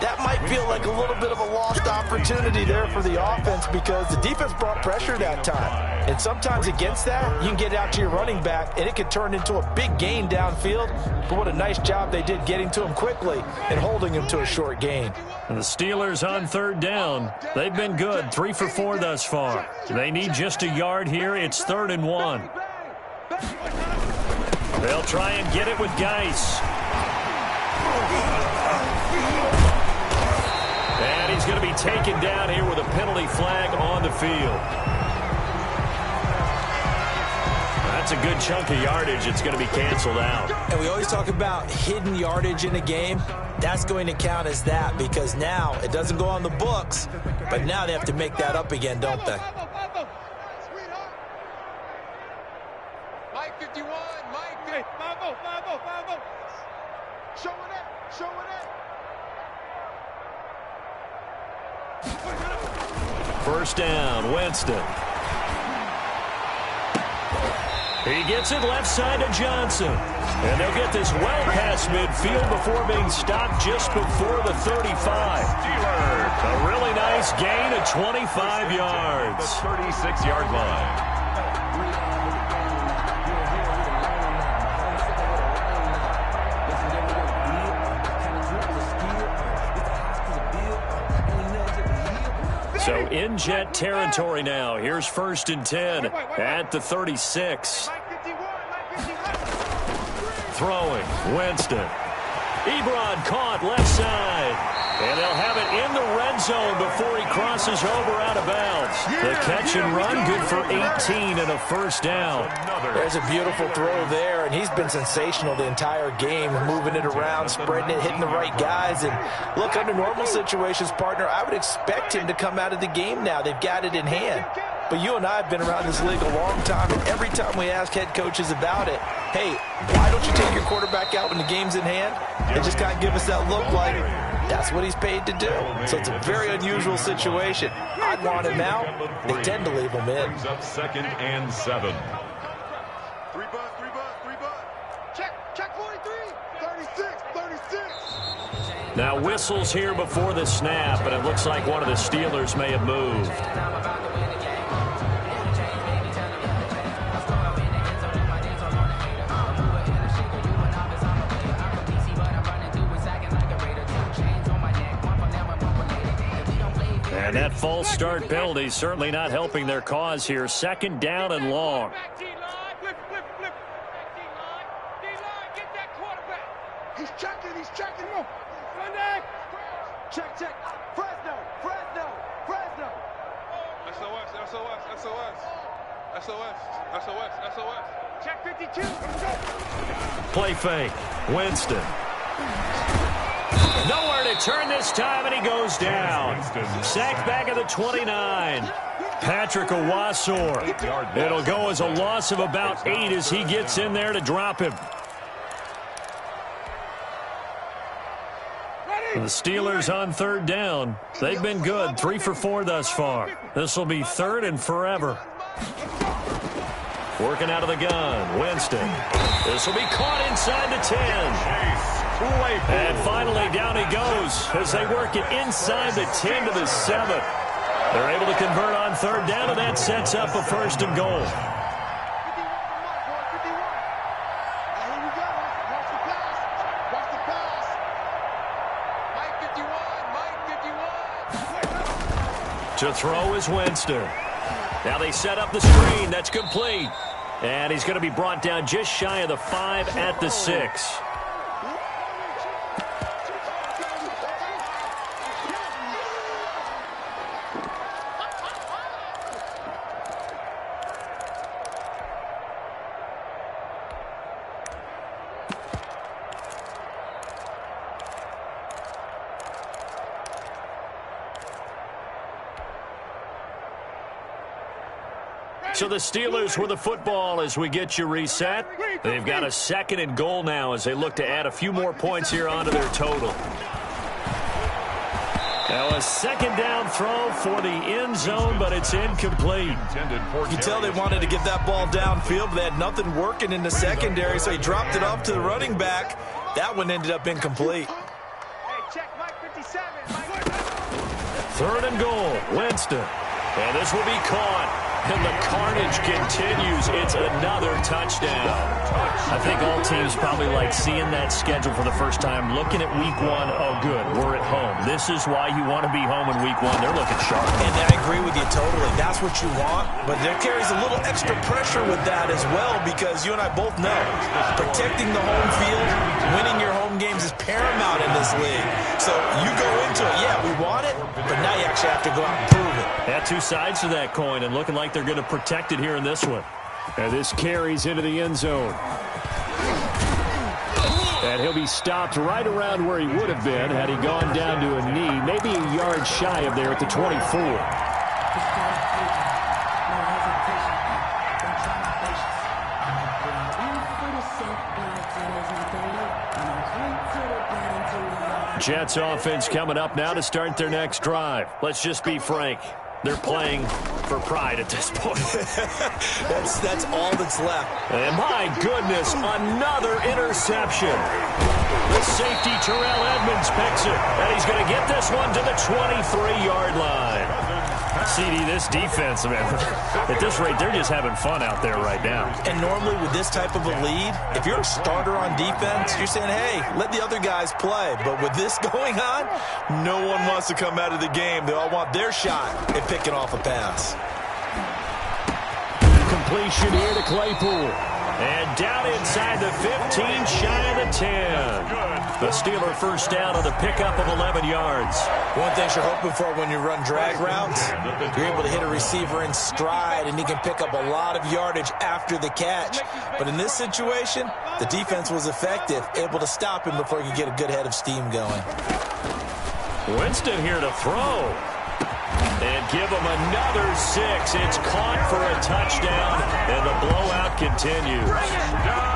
That might feel like a little bit of a lost opportunity there for the offense because the defense brought pressure that time. And sometimes against that, you can get out to your running back, and it could turn into a big gain downfield. But what a nice job they did getting to him quickly and holding him to a short gain. And the Steelers on 3rd down. They've been good, 3 for 4 thus far. They need just a yard here. It's 3rd and 1. They'll try and get it with Geis. And he's going to be taken down here with a penalty flag on the field. That's a good chunk of yardage. It's going to be canceled out. And we always talk about hidden yardage in a game. That's going to count as that because now it doesn't go on the books, but now they have to make that up again, don't they? Mike 51, Mike 50. 5-0. Show it up. 1st down, Winston. He gets it left side to Johnson. And they'll get this well past midfield before being stopped just before the 35. A really nice gain of 25 yards. The 36-yard line. So in Jet territory now. Here's 1st and 10 at the 36. Throwing, Winston. Ebron caught left side. And they'll have it in the red zone before he crosses over out of bounds. The catch and run, good for 18 and a 1st down. There's a beautiful throw there, and he's been sensational the entire game, moving it around, spreading it, hitting the right guys. And look, under normal situations, partner, I would expect him to come out of the game now. They've got it in hand. But you and I have been around this league a long time, and every time we ask head coaches about it, hey, why don't you take your quarterback out when the game's in hand? They just kind of give us that look like that's what he's paid to do. So it's a very unusual situation. I'd want him out. They tend to leave him in. Brings up 2nd and 7. 3 bucks. Check 43. 36. Now whistles here before the snap, but it looks like one of the Steelers may have moved. And that false start penalty certainly not helping their cause here. Second down and long. He's checking. Look. Check. Fresno. SOS. Check 52. Play fake. Winston. Nowhere to turn this time, and he goes down. Sacked back at the 29. Patrick Owasor. It'll go as a loss of about 8 as he gets in there to drop him. The Steelers on third down. They've been good, 3 for 4 thus far. This will be third and forever. Working out of the gun, Winston. This will be caught inside the 10. And finally, down he goes as they work it inside the 10 to the 7. They're able to convert on third down, and that sets up a first and goal. To throw is Winston. Now they set up the screen. That's complete. And he's going to be brought down just shy of the 5 at the 6. So the Steelers with the football as we get you reset. They've got a second and goal now as they look to add a few more points here onto their total. Now a second down throw for the end zone, but it's incomplete. You can tell they wanted to get that ball downfield, but they had nothing working in the secondary, so he dropped it off to the running back. That one ended up incomplete. Hey, check Mike 57. Third and goal, Winston. And this will be caught. And the carnage continues. It's another touchdown. I think all teams probably like seeing that schedule for the first time, looking at week 1. Oh, good, we're at home. This is why you want to be home in week 1. They're looking sharp. And I agree with you totally. That's what you want. But there carries a little extra pressure with that as well, because you and I both know protecting the home field, winning your home games is paramount in this league. So you go into it, yeah, we want it, but now you actually have to go out and prove it. Had 2 sides to that coin, and looking like they're going to protect it here in this one. And this carries into the end zone. And he'll be stopped right around where he would have been had he gone down to a knee, maybe a yard shy of there at the 24. Jets offense coming up now to start their next drive. Let's just be frank. They're playing for pride at this point. that's all that's left. And my goodness, another interception. The safety, Terrell Edmonds, picks it. And he's going to get this one to the 23-yard line. CD, this defense, man, at this rate, they're just having fun out there right now. And normally with this type of a lead, if you're a starter on defense, you're saying, hey, let the other guys play. But with this going on, no one wants to come out of the game. They all want their shot at picking off a pass. Completion here to Claypool. And down inside the 15, shy of the 10. The Steeler first down on the pickup of 11 yards. One thing you're hoping for when you run drag routes, you're able to hit a receiver in stride, and he can pick up a lot of yardage after the catch. But in this situation, the defense was effective, able to stop him before he could get a good head of steam going. Winston here to throw. And give him another 6. It's caught for a touchdown, and the blowout continues.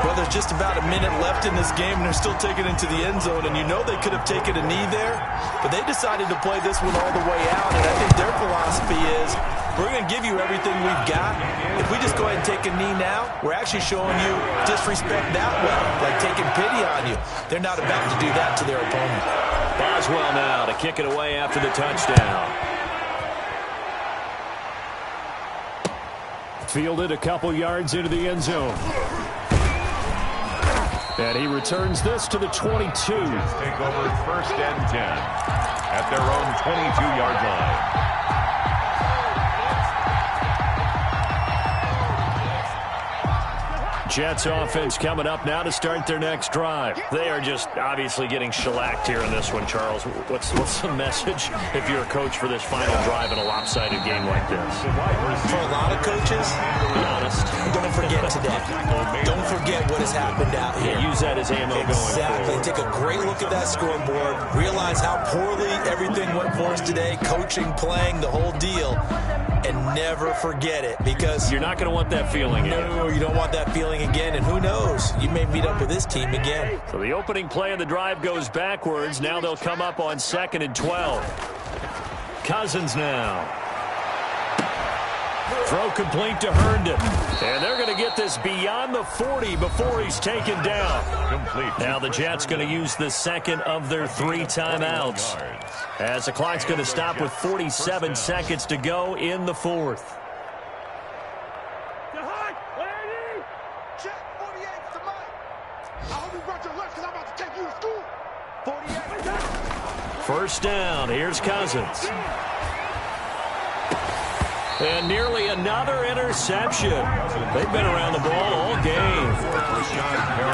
Well, there's just about a minute left in this game, and they're still taking it into the end zone. And you know they could have taken a knee there, but they decided to play this one all the way out. And I think their philosophy is, we're going to give you everything we've got. If we just go ahead and take a knee now, we're actually showing you disrespect that way, like taking pity on you. They're not about to do that to their opponent. Boswell now to kick it away after the touchdown. Fielded a couple yards into the end zone. And he returns this to the 22. Take over first and 10. at their own 22-yard line. Jets offense coming up now to start their next drive. They are just obviously getting shellacked here in this one, Charles. What's the message if you're a coach for this final drive in a lopsided game like this? For a lot of coaches, be honest, don't forget today. Don't forget what has happened out here. Yeah, use that as ammo going forward. Exactly. Take a great look at that scoreboard. Realize how poorly everything went for us today. Coaching, playing, the whole deal. And never forget it, because you're not going to want that feeling again. No, you don't want that feeling again, and who knows, you may meet up with this team again. So the opening play of the drive goes backwards. Now they'll come up on 2nd and 12. Cousins now. Throw complete to Herndon. And they're going to get this beyond the 40 before he's taken down. Complete. Now the Jets going to use the second of their 3 timeouts, as the clock's going to stop with 47 seconds to go in the 4th. Check 48 to Mike. I hope you brought your lunch because I'm about to take you to school. 48. First down. Here's Cousins. And nearly another interception. They've been around the ball all game.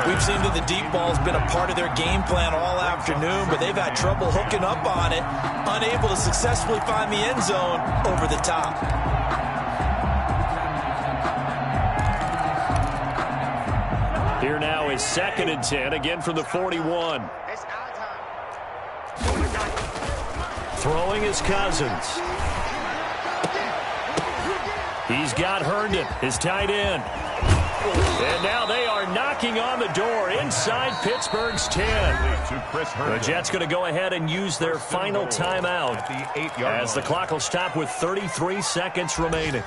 We've seen that the deep ball's been a part of their game plan all afternoon, but they've had trouble hooking up on it, unable to successfully find the end zone over the top. Here now is 2nd and 10, again from the 41. Throwing is Cousins. He's got Herndon, his tight end. And now they are knocking on the door inside Pittsburgh's 10. The Jets going to go ahead and use their final timeout as the clock will stop with 33 seconds remaining.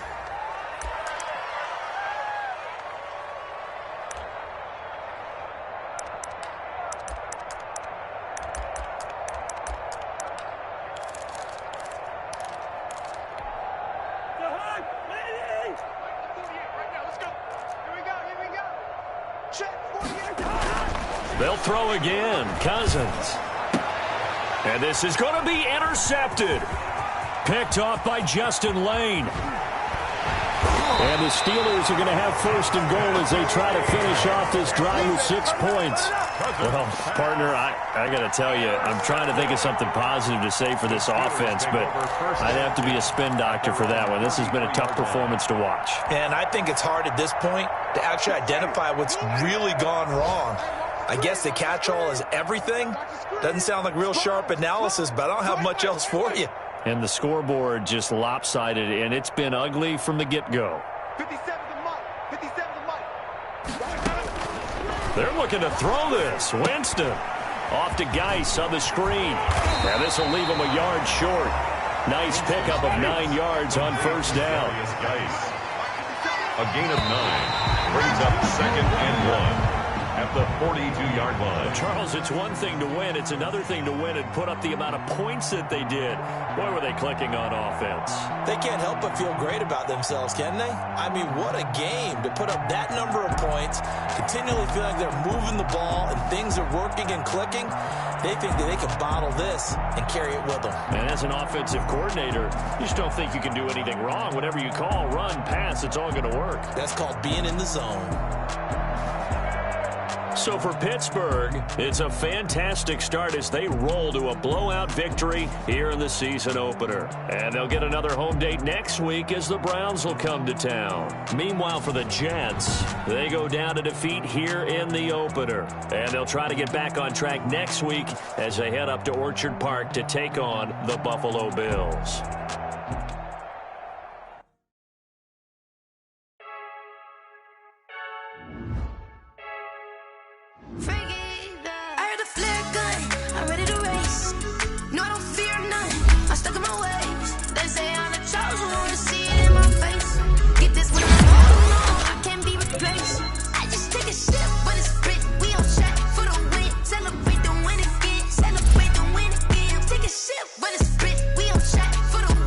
They'll throw again. Cousins. And this is going to be intercepted. Picked off by Justin Lane. And the Steelers are going to have 1st and goal as they try to finish off this drive with 6 points. Well, partner, I got to tell you, I'm trying to think of something positive to say for this offense, but I'd have to be a spin doctor for that one. This has been a tough performance to watch. And I think it's hard at this point to actually identify what's really gone wrong. I guess the catch-all is everything. Doesn't sound like real sharp analysis, but I don't have much else for you. And the scoreboard just lopsided, and it's been ugly from the get-go. 57 to Mike. 57 to Mike. They're looking to throw this. Winston off to Geis on the screen. Now this will leave him a yard short. Nice pickup of 9 yards on 1st down. A gain of 9 brings up 2nd and 1. At the 42-yard line. Charles, it's one thing to win. It's another thing to win and put up the amount of points that they did. Boy, were they clicking on offense. They can't help but feel great about themselves, can they? I mean, what a game to put up that number of points, continually feel like they're moving the ball and things are working and clicking. They think that they can bottle this and carry it with them. And as an offensive coordinator, you just don't think you can do anything wrong. Whatever you call, run, pass, it's all going to work. That's called being in the zone. So for Pittsburgh, it's a fantastic start as they roll to a blowout victory here in the season opener. And they'll get another home date next week as the Browns will come to town. Meanwhile, for the Jets, they go down to defeat here in the opener. And they'll try to get back on track next week as they head up to Orchard Park to take on the Buffalo Bills. Celebrate the win again. Take a sip, but it's split. We on track for the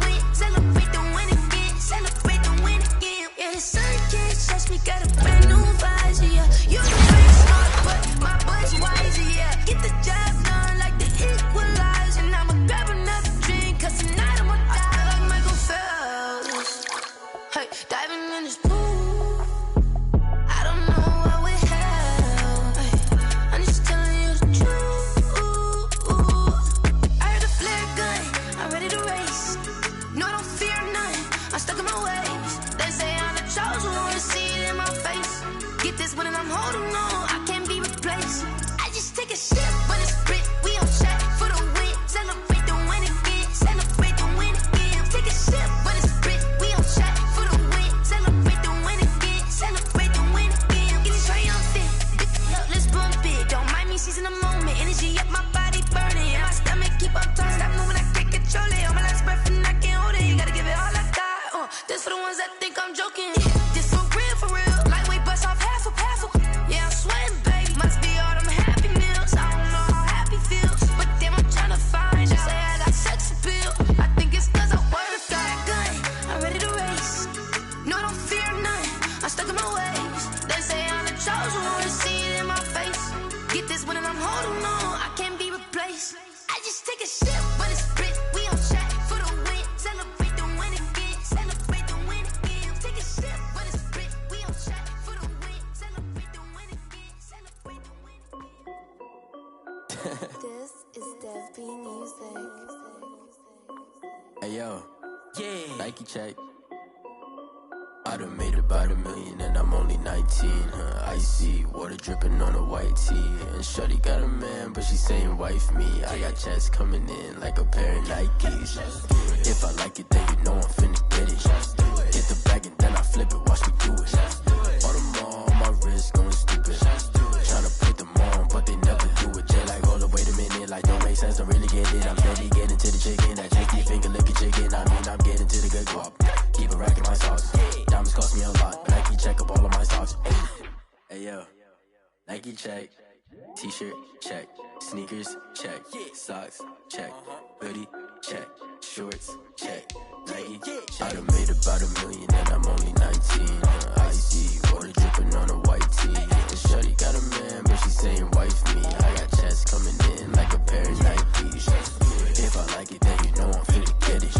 a sip, but it's split. We on shot for the win. Celebrate the win again. Celebrate the win again. Take a sip, but it's split. We on shot for the win. Celebrate the win again. Celebrate the win again. Getting triumphant. Look, let's bump it. Don't mind me, she's in the moment. Energy up my body burning. And my stomach keep on turning. Stop moving, I can't control it. On my last breath and I can't hold it. You gotta give it all I got. This for the ones that think I'm joking. This for real. Lightweight bust off half a. Yeah, I'm sweating, baby. Must be all them happy meals. I don't know how happy feels, but damn, I'm trying to find out. Say I got sex appeal. I think it's cause I wear the fat gun. I'm ready to race. No, I don't fear none. I'm stuck in my ways. They say I'm the chosen one. To see it in my face. Get this one and I'm holding on. I can't be replaced. I just take a sip, but it's split. We on shot for the win. Celebrate the win again. Celebrate the win again. Take a sip, but it's split. We on shot for the win. Celebrate the win again. Celebrate the win again. This is Dev B Music. Hey yo, yeah, Nike check. I done made about $1 million and I'm only 19. Icy water dripping on a white tee. And shorty got a man, but she saying wife me. I got checks coming in like a pair of Nikes. If I like it, then you know I'm finna get it. Hit the bag and then I flip it, watch me do it. All them on my wrist going stupid. Tryna put them on, but they never do it. Jay like, hold up, wait a minute, like don't make sense, don't really get it. I'm steady getting to the chicken, that tricky finger licking chicken. I mean, I'm getting to the good guap. Keep a rack in my socks. Diamonds cost me a lot. Nike check up all of my socks. Hey yo, Nike check. T-shirt check. Sneakers check. Socks check. Hoodie check. Shorts check. Nike I done made about $1 million and I'm only 19. Icy water dripping on a white tee. And shorty got a man, but she saying wife me. I got checks coming in like a pair of Nikes. If I like it, then you know I'm finna get it.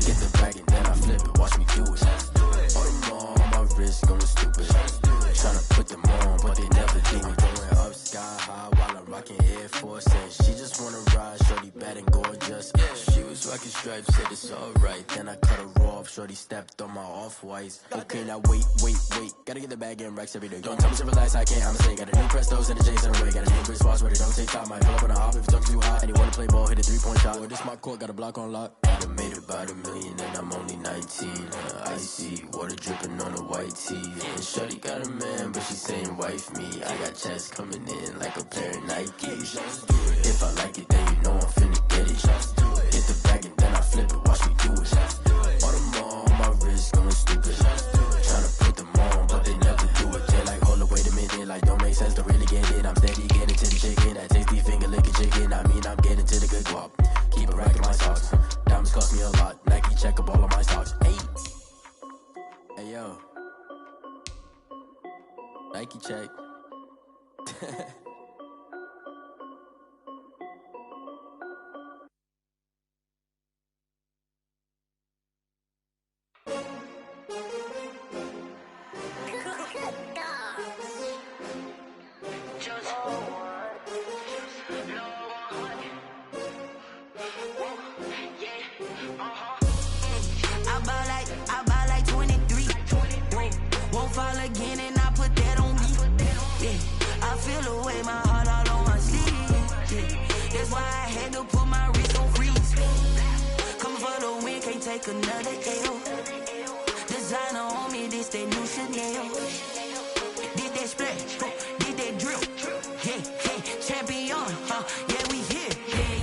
Get the bag and then I flip it, watch me do it. All them on my wrist going stupid. Tryna put them on, but they never do it. Going up sky high while I'm rocking Air Force. And she just wanna ride, shorty bad and gorgeous. She was rocking stripes, said it's alright. Then I cut her off, shorty stepped on my off-whites. Okay, now wait. Gotta get the bag and racks every day. Don't tell me to relax, I can't, I'ma say. Got a new Prestos and a J's in the way. Got a new Chris Foss, but it don't take time. Might pull up on a hop if it's talking too hot. And you wanna play ball, hit a 3-point shot. Boy, this my court, got a block on lock. I done made about $1 million and I'm only 19. Icy water dripping on a white tee. And shorty got a man, but she saying wife me. I got checks coming in like a pair of Nikes. If I like it, then you know I'm finna get it. Hit the bag and then I flip it, watch me do it. All them on my wrist going stupid. Tryna put them on, but they never do it. They like, hold up, wait a minute, like don't make sense, don't really get it. I'm steady getting to the chicken, that tasty finger licking chicken. I mean, I'm getting to the good guap. Keep a rack in my socks. Diamonds cost me a lot. Nike check up all of my stocks. Hey yo, Nike check. I buy like 23. Won't fall again and I put that on me. Yeah, I feel the way, my heart all on my sleeve. Yeah, that's why I had to put my wrist on freeze. Coming for the win, can't take another L. Designer on me, this that new Chanel. Did that splash, did that drill. Yeah, champion, yeah, we here.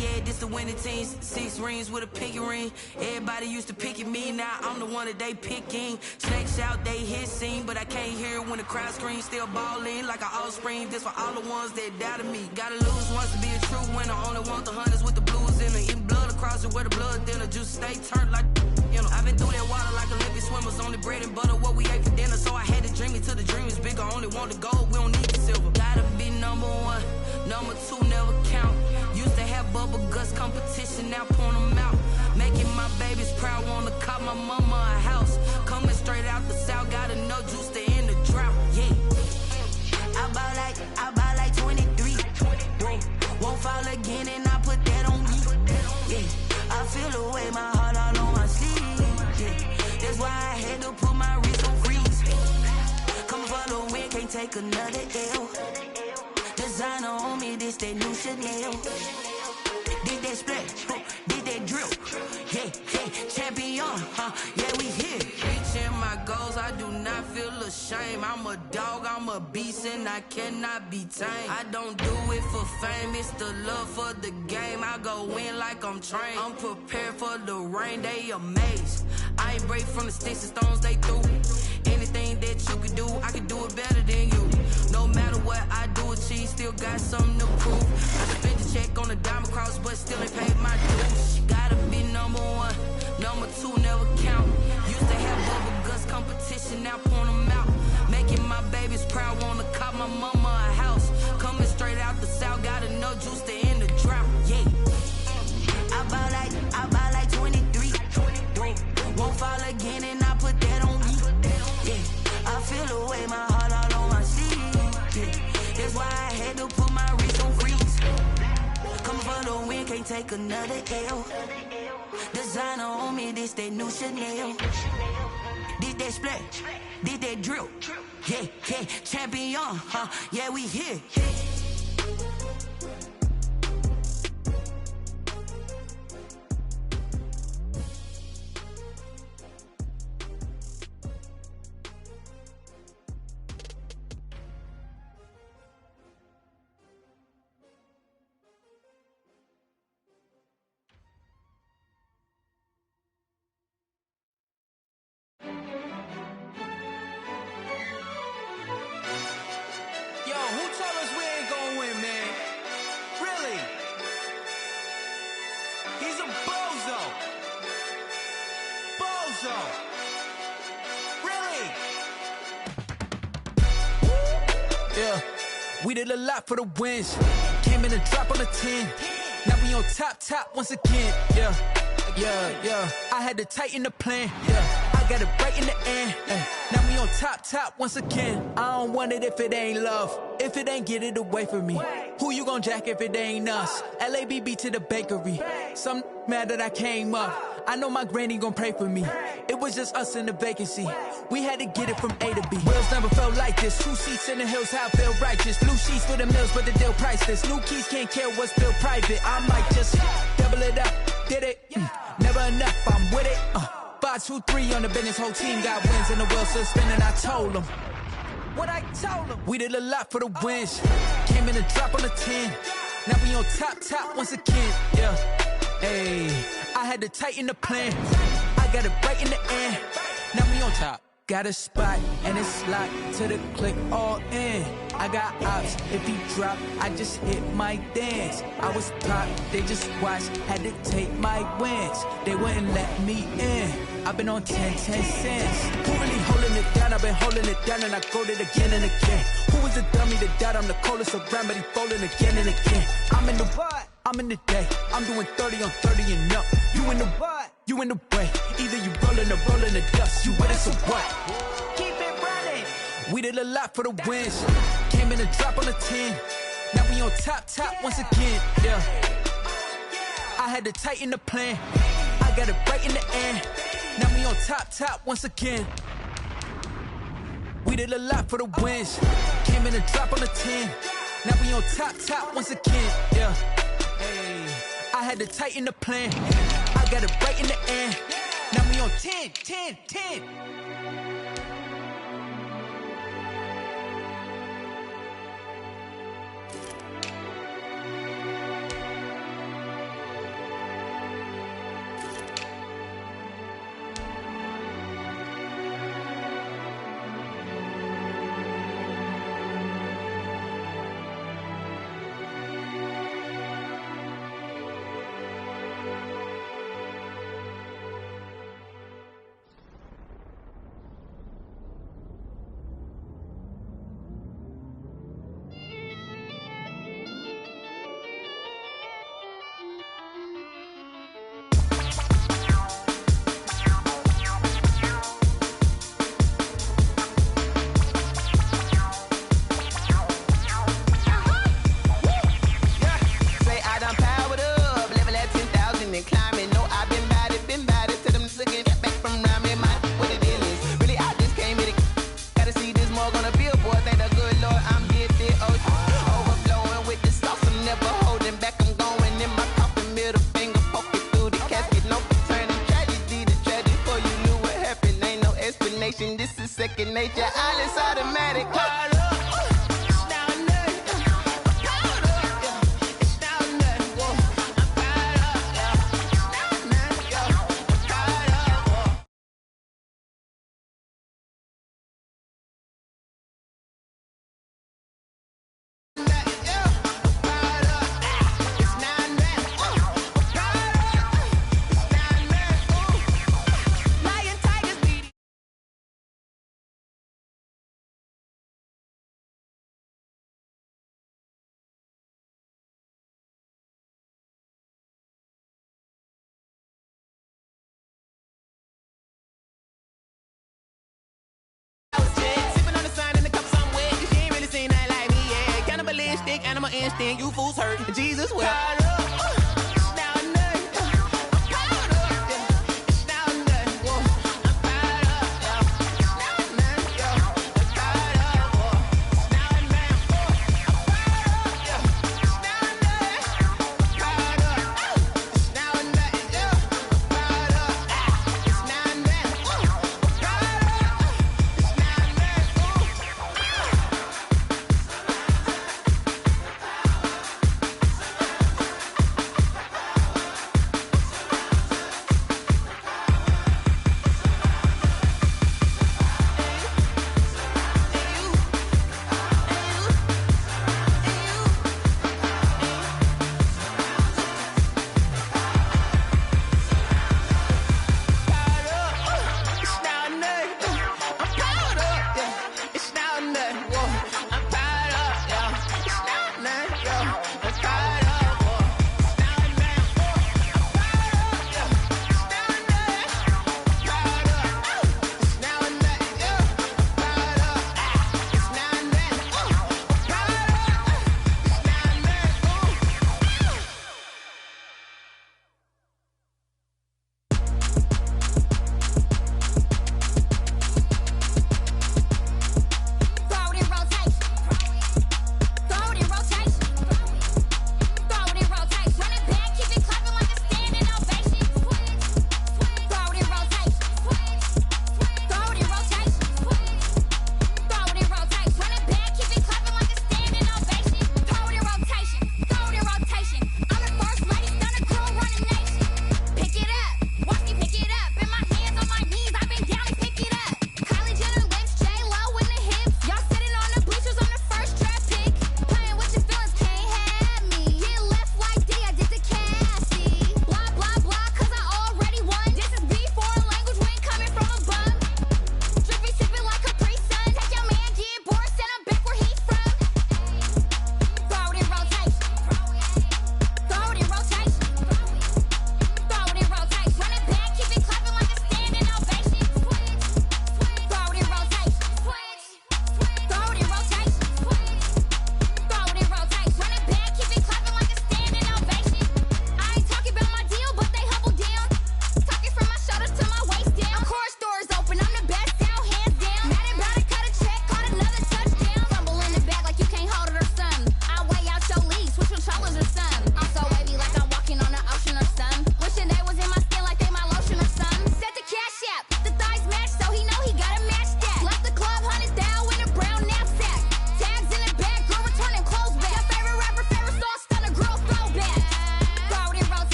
Yeah, this the winning teams. 6 rings with a pinky ring. Everybody used to pick at me, now I'm the one that they picking. Snakes out, they hit scene, but I can't hear it when the crowd screams. Still ballin' like an offspring. This for all the ones that doubted me. Gotta lose once to be a true winner. Only want the hunters with the blues in it. Eating blood across it where the blood dinner. Juice stay turned like, you know. I've been through that water like Olympic swimmers. Only bread and butter, what we ate for dinner. So I had to dream it till the dream is bigger. Only want the gold, we don't need the silver. Gotta be number 1, number 2 never count. Used to have bubble guts competition, now point them out. Making my babies proud, wanna cop my mama a house. Coming straight out the south, gotta know juice to end the drought. Yeah, I buy like 23. Won't fall again and I put that on me. Yeah, I feel the way, my heart all on my sleeve. Yeah, that's why I had to put my wrist on freeze. Come for the win, can't take another L. Designer on me, this that new Chanel. Did that split, did that drill. Yeah, champion, yeah, we here. Reaching my goals, I do not feel ashamed. I'm a dog, I'm a beast, and I cannot be tamed. I don't do it for fame, it's the love for the game. I go in like I'm trained. I'm prepared for the rain, they amazed. I ain't break from the sticks and stones they threw. Anything that you can do, I can do it better than you. No matter what I do, achieve, still got something to prove. I spent the check on the diamond cross, but still ain't paid my dues. Gotta be number one, number two never count. Used to have bubble guts competition, now point them out. Making my babies proud, wanna cop my mama a house. Coming straight out the south, got enough juice to end the drought. Yeah, I buy like 23. Won't fall again, and I put that on me. Yeah, I feel the way, my heart all on my sleeve. Yeah, that's why I had to put my wrist on freeze. Coming for the win, can't take another L. Designer on me, this that new Chanel. Did that split, did that drill. Yeah, champion, yeah, we here. We did a lot for the wins. Came in a drop on the 10. Now we on top once again. Yeah. I had to tighten the plan. Yeah. I got it right in the end. Now we on top once again. I don't want it if it ain't love. If it ain't, get it away from me. Who you gon' jack if it ain't us? LABB to the bakery. Some mad that I came up. I know my granny gon' pray for me. It was just us in the vacancy. We had to get it from A to B. Wheels never felt like this. 2 seats in the hills, how I feel righteous. Blue sheets for the mills, but the deal priceless. New keys can't care what's built private. I might just double it up. Did it? Never enough, I'm with it. 5, 2, 3 on the business. Whole team got wins and the wheels still spinning. I told them what I told them. We did a lot for the wins. Came in a drop on the 10. Now we on top once again. Yeah. Hey, I had to tighten the plan. I got it right in the end. Now we on top. Got a spot and it's locked to the click all in. I got ops, if he drop, I just hit my dance. I was top, they just watched, had to take my wins. They wouldn't let me in. I've been on 10 cents. Who really holding it down? I've been holding it down and I go it again and again. Who was the dummy that doubt? I'm the coldest around, but he folding again and again. I'm in the what? I'm in the day. I'm doing 30 on 30 and up. You in the what? You in the way. Either you rolling or rolling the dust. You with us or what? Keep it running. We did a lot for the wins. Came in a drop on the 10. Now we on top once again. Yeah. I had to tighten the plan. I got it right in the end. Now we on top once again. We did a lot for the wins. Came in a drop on the 10. Now we on top once again. Yeah. Hey, I had to tighten the plan. I got it right in the end. Now we on 10. nature, Alice automatic. Animal instinct, you fools hurt. Jesus will.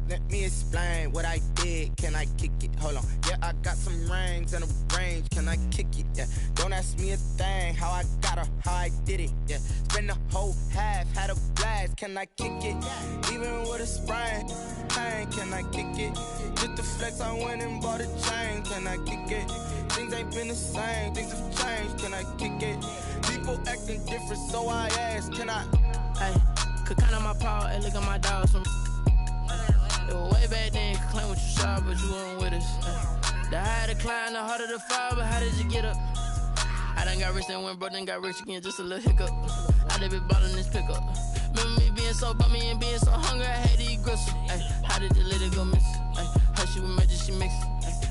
Let me explain what I did. Can I kick it? Hold on. Yeah, I got some rings and a range. Can I kick it? Yeah. Don't ask me a thing. How I got her, how I did it. Yeah. Spend the whole half, had a blast. Can I kick it? Even with a sprain. Pain, can I kick it? Just the flex, I went and bought a chain. Can I kick it? Things ain't been the same. Things have changed. Can I kick it? People acting different, so I ask. Can I? Hey, could count on my paw and look at my dogs from. It was way back then, could claim what you saw, but you weren't with us. The higher the climb, the harder the fall, but how did you get up? I done got rich and went broke, then got rich again, just a little hiccup. I done been ballin' this pickup. Remember me being so bummy and being so hungry, I had to eat gristle. Ay, how did the lady go miss? Ay, how she was magic, she mixed.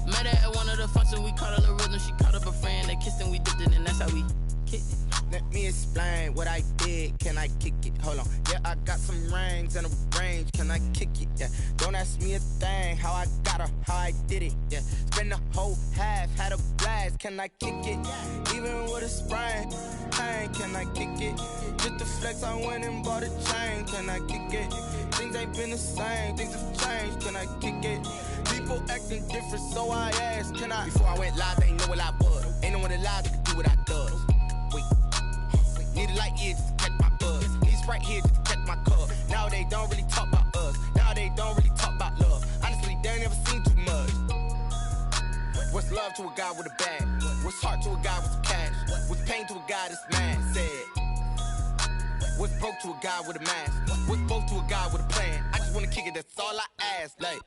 Met her at one of the functions, we caught a little rhythm. She caught up a friend, they kissed and we dipped it, and that's how we kicked it. Let me explain what I did. Can I kick it? Hold on. Yeah, I got some rings and a range. Can I kick it? Yeah. Don't ask me a thing. How I got her, how I did it. Yeah. Spend the whole half, had a blast. Can I kick it? Even with a sprain, pain. Can I kick it? Just to flex, I went and bought a chain. Can I kick it? Things ain't been the same. Things have changed. Can I kick it? People acting different, so I asked. Can I? Before I went live, they ain't know what I was. Ain't no one alive that could do what I does. Need a light year just to catch my buzz. Need Sprite here just to catch my cup. Now they don't really talk about us. Now they don't really talk about love. Honestly, they ain't never seen too much. What's love to a guy with a bag? What's heart to a guy with some cash? What's pain to a guy that's mad? Said. What's broke to a guy with a mask? What's both to a guy with a plan? I just wanna kick it, that's all I ask. Like,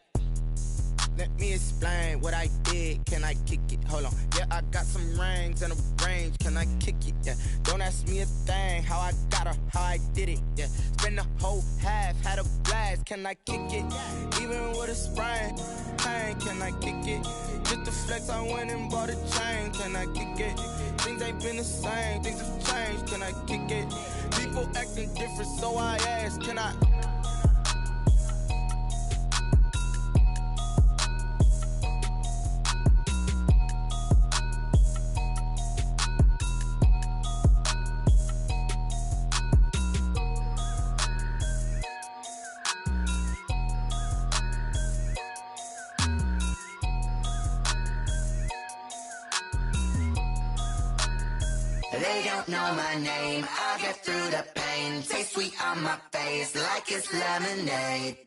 let me explain what I did. Can I kick it? Hold on. Yeah, I got some rings and a range. Can I kick it? Yeah. Don't ask me a thing. How I got her, how I did it. Yeah. Spend the whole half, had a blast. Can I kick it? Even with a sprain, pain. Can I kick it? Just to flex, I went and bought a chain. Can I kick it? Things ain't been the same. Things have changed. Can I kick it? People acting different, so I asked. Can I? They don't know my name, I get through the pain. Taste sweet on my face like it's lemonade.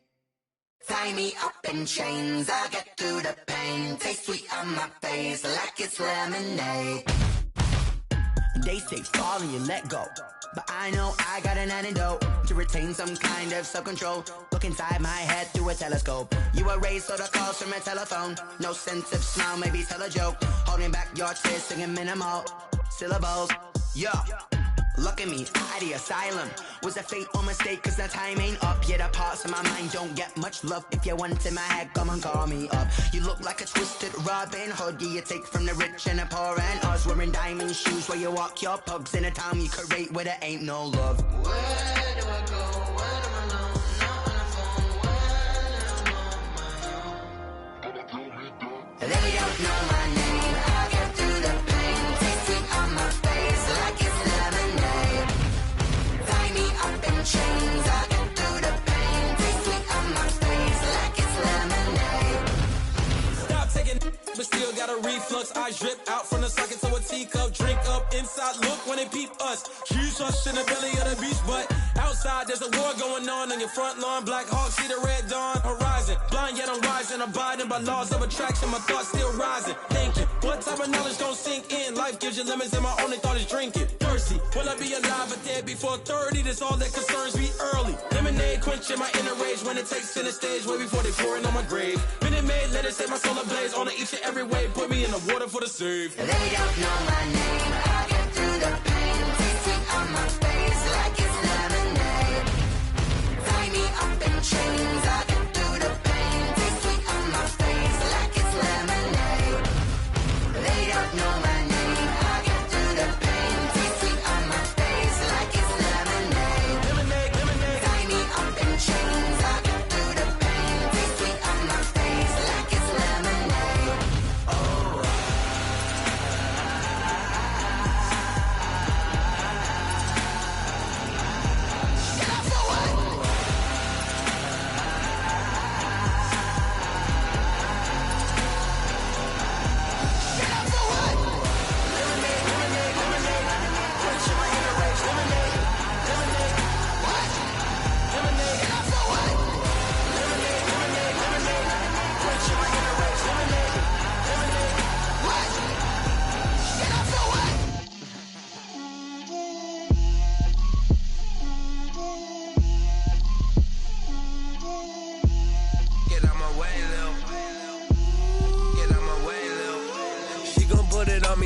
Tie me up in chains, I get through the pain. Taste sweet on my face like it's lemonade. They say fall and you let go, but I know I got an antidote to retain some kind of self-control. Look inside my head through a telescope. You erase all the calls from a telephone. No sense of smile, maybe tell a joke. Holding back your tears, singing minimal syllables. Yeah, look at me, at the asylum. Was a fate or mistake, cause the time ain't up. Yeah, the parts of my mind don't get much love. If you want in my head, come and call me up. You look like a twisted Robin Hood. Yeah, you take from the rich and the poor and us. Wearing diamond shoes where you walk your pugs in a town you create where there ain't no love. Where do I go? When I'm alone? Not on the phone. When I'm on my own. They don't know my name. I get through the pain. Taste sweet on my face like it's lemonade. Tie me up in chains. I get through the pain. Taste sweet on my face like it's lemonade. Stop taking, but still got a reflux. I drip out from the socket to a teacup. Drink up inside, look when they peep us. Huge us in the belly of the beach, but outside there's a war going on your front lawn. Black Hawk, see the red dawn horizon. Blind yet I'm rising, abiding by laws of attraction. My thoughts still rising. Thinking, what type of knowledge gon' sink in? Life gives you lemons and my only thought is drinking. Thirsty, will I be alive or dead before 30? That's all that concerns me early. Lemonade quenching my inner rage when it takes center stage way before they pour it on my grave. Minute Maid, let it set my soul ablaze on each and every way. Put me in the water for the save. They don't know my name. I get through the pain. Taste sweet on my face like it's lemonade. Tie me up in chains. I get through the pain. Taste sweet on my face like it's lemonade. They don't know my name. I get through the pain. Taste sweet on my face like it's lemonade. Lemonade, lemonade. Tie me up in chains. I get through the pain. Taste sweet on my face like it's lemonade. Oh.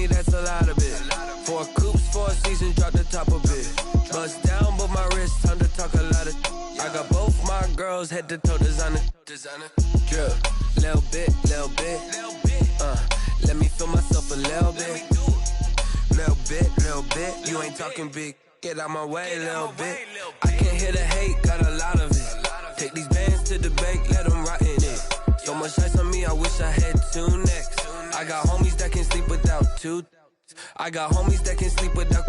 me, that's a lot of it. 4 coops, 4 seasons, drop the top of it. Bust down, but my wrist, time to talk a lot of. I got both my girls head to toe designer. Drip, little bit. Let me feel myself a little bit. Little bit. You ain't talking big. Get out my way, little bit. I can't hear the hate, got a lot of it. Take these bands to the bank, let them rot in it. So much ice on me, I wish I had 2 necks. I got homies that can sleep without 2. I got homies that can sleep without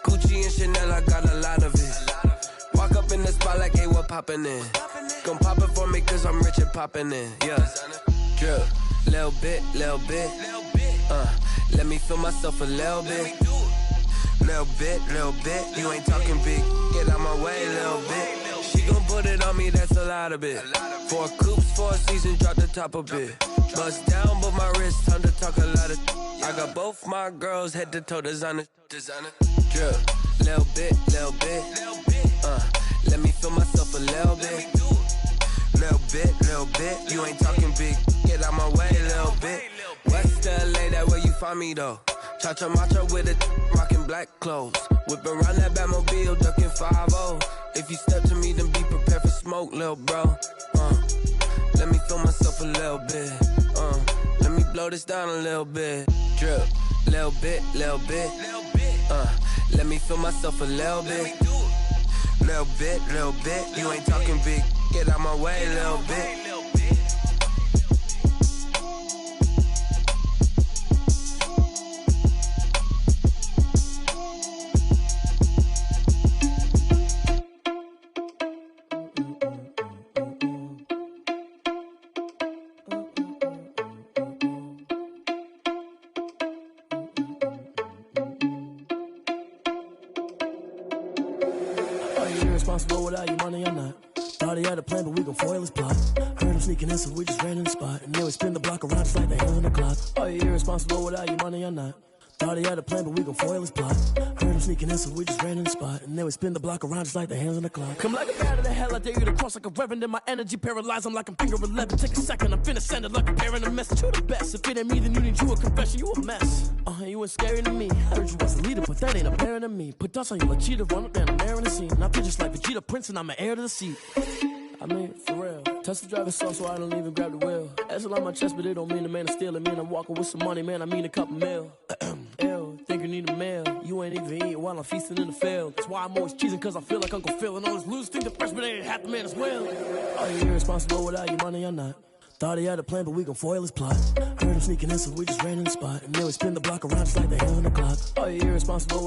Gucci and Chanel, I got a lot of it. Walk up in the spot like, hey, what poppin' in? Gon' pop it for me cause I'm rich and poppin' in. Yeah, drip, little bit. Let me feel myself a little bit. Little bit. You ain't talking big. Get out my way, little bit. She gon' put it on me, that's a lot of it. 4 coops, 4 seasons, drop the top of it. Bust down, but my wrist, time to talk a lot of. I got both my girls head to toe designer. Drip, little bit. Let me feel myself a little bit. Little bit. You ain't talking big. Get out my way, little bit. West LA, that where you find me though. Cha-cha matcha with it, rockin' black clothes. Whip around that Batmobile, ducking 5-0. If you step to me, then be prepared for smoke, little bro. Let me feel myself a little bit. Let me blow this down a little bit. Drip, little bit. Let me feel myself a little bit. Little bit. You ain't talking big. Get out my way, little bit. Irresponsible without your money or not. Thought he had a plan, but we gon' foil his plot. Heard him sneaking in, so we just ran in the spot. And then we spin the block around just like the hands on the clock. Are you irresponsible without your money or not? Thought he had a plan, but we gon' foil his plot. Heard him sneaking in, so we just ran in the spot. And then we spin the block around just like the hands on the clock. Come like a bat of the hell, I dare you to cross like a reverend. In my energy paralyzed, I'm like I'm finger 11. Take a second, I'm finna send it like a parent a message. You the best, if it ain't me, then you need you a confession. You a mess, you ain't scary to me. I heard you was a leader, but that ain't apparent to me. Put dust on you like cheetah, run up down the air in the scene. I feel just like Vegeta Prince and I'm an heir to the seat. I mean, for real. Touch the driver's soft, so I don't even grab the wheel. That's on my chest, but it don't mean the man is stealing. Man, I'm walking with some money, man, I mean a couple mil. Ew, think you need a meal. You ain't even eating while I'm feasting in the field. That's why I'm always cheesing, cause I feel like Uncle Phil. And all those losers think the freshman ain't half the man as well. Are you irresponsible without your money or not? Thought he had a plan, but we gon' foil his plot. Heard him sneaking in, so we just ran in the spot. And then we spin the block around just like the hands on the clock. Are you irresponsible?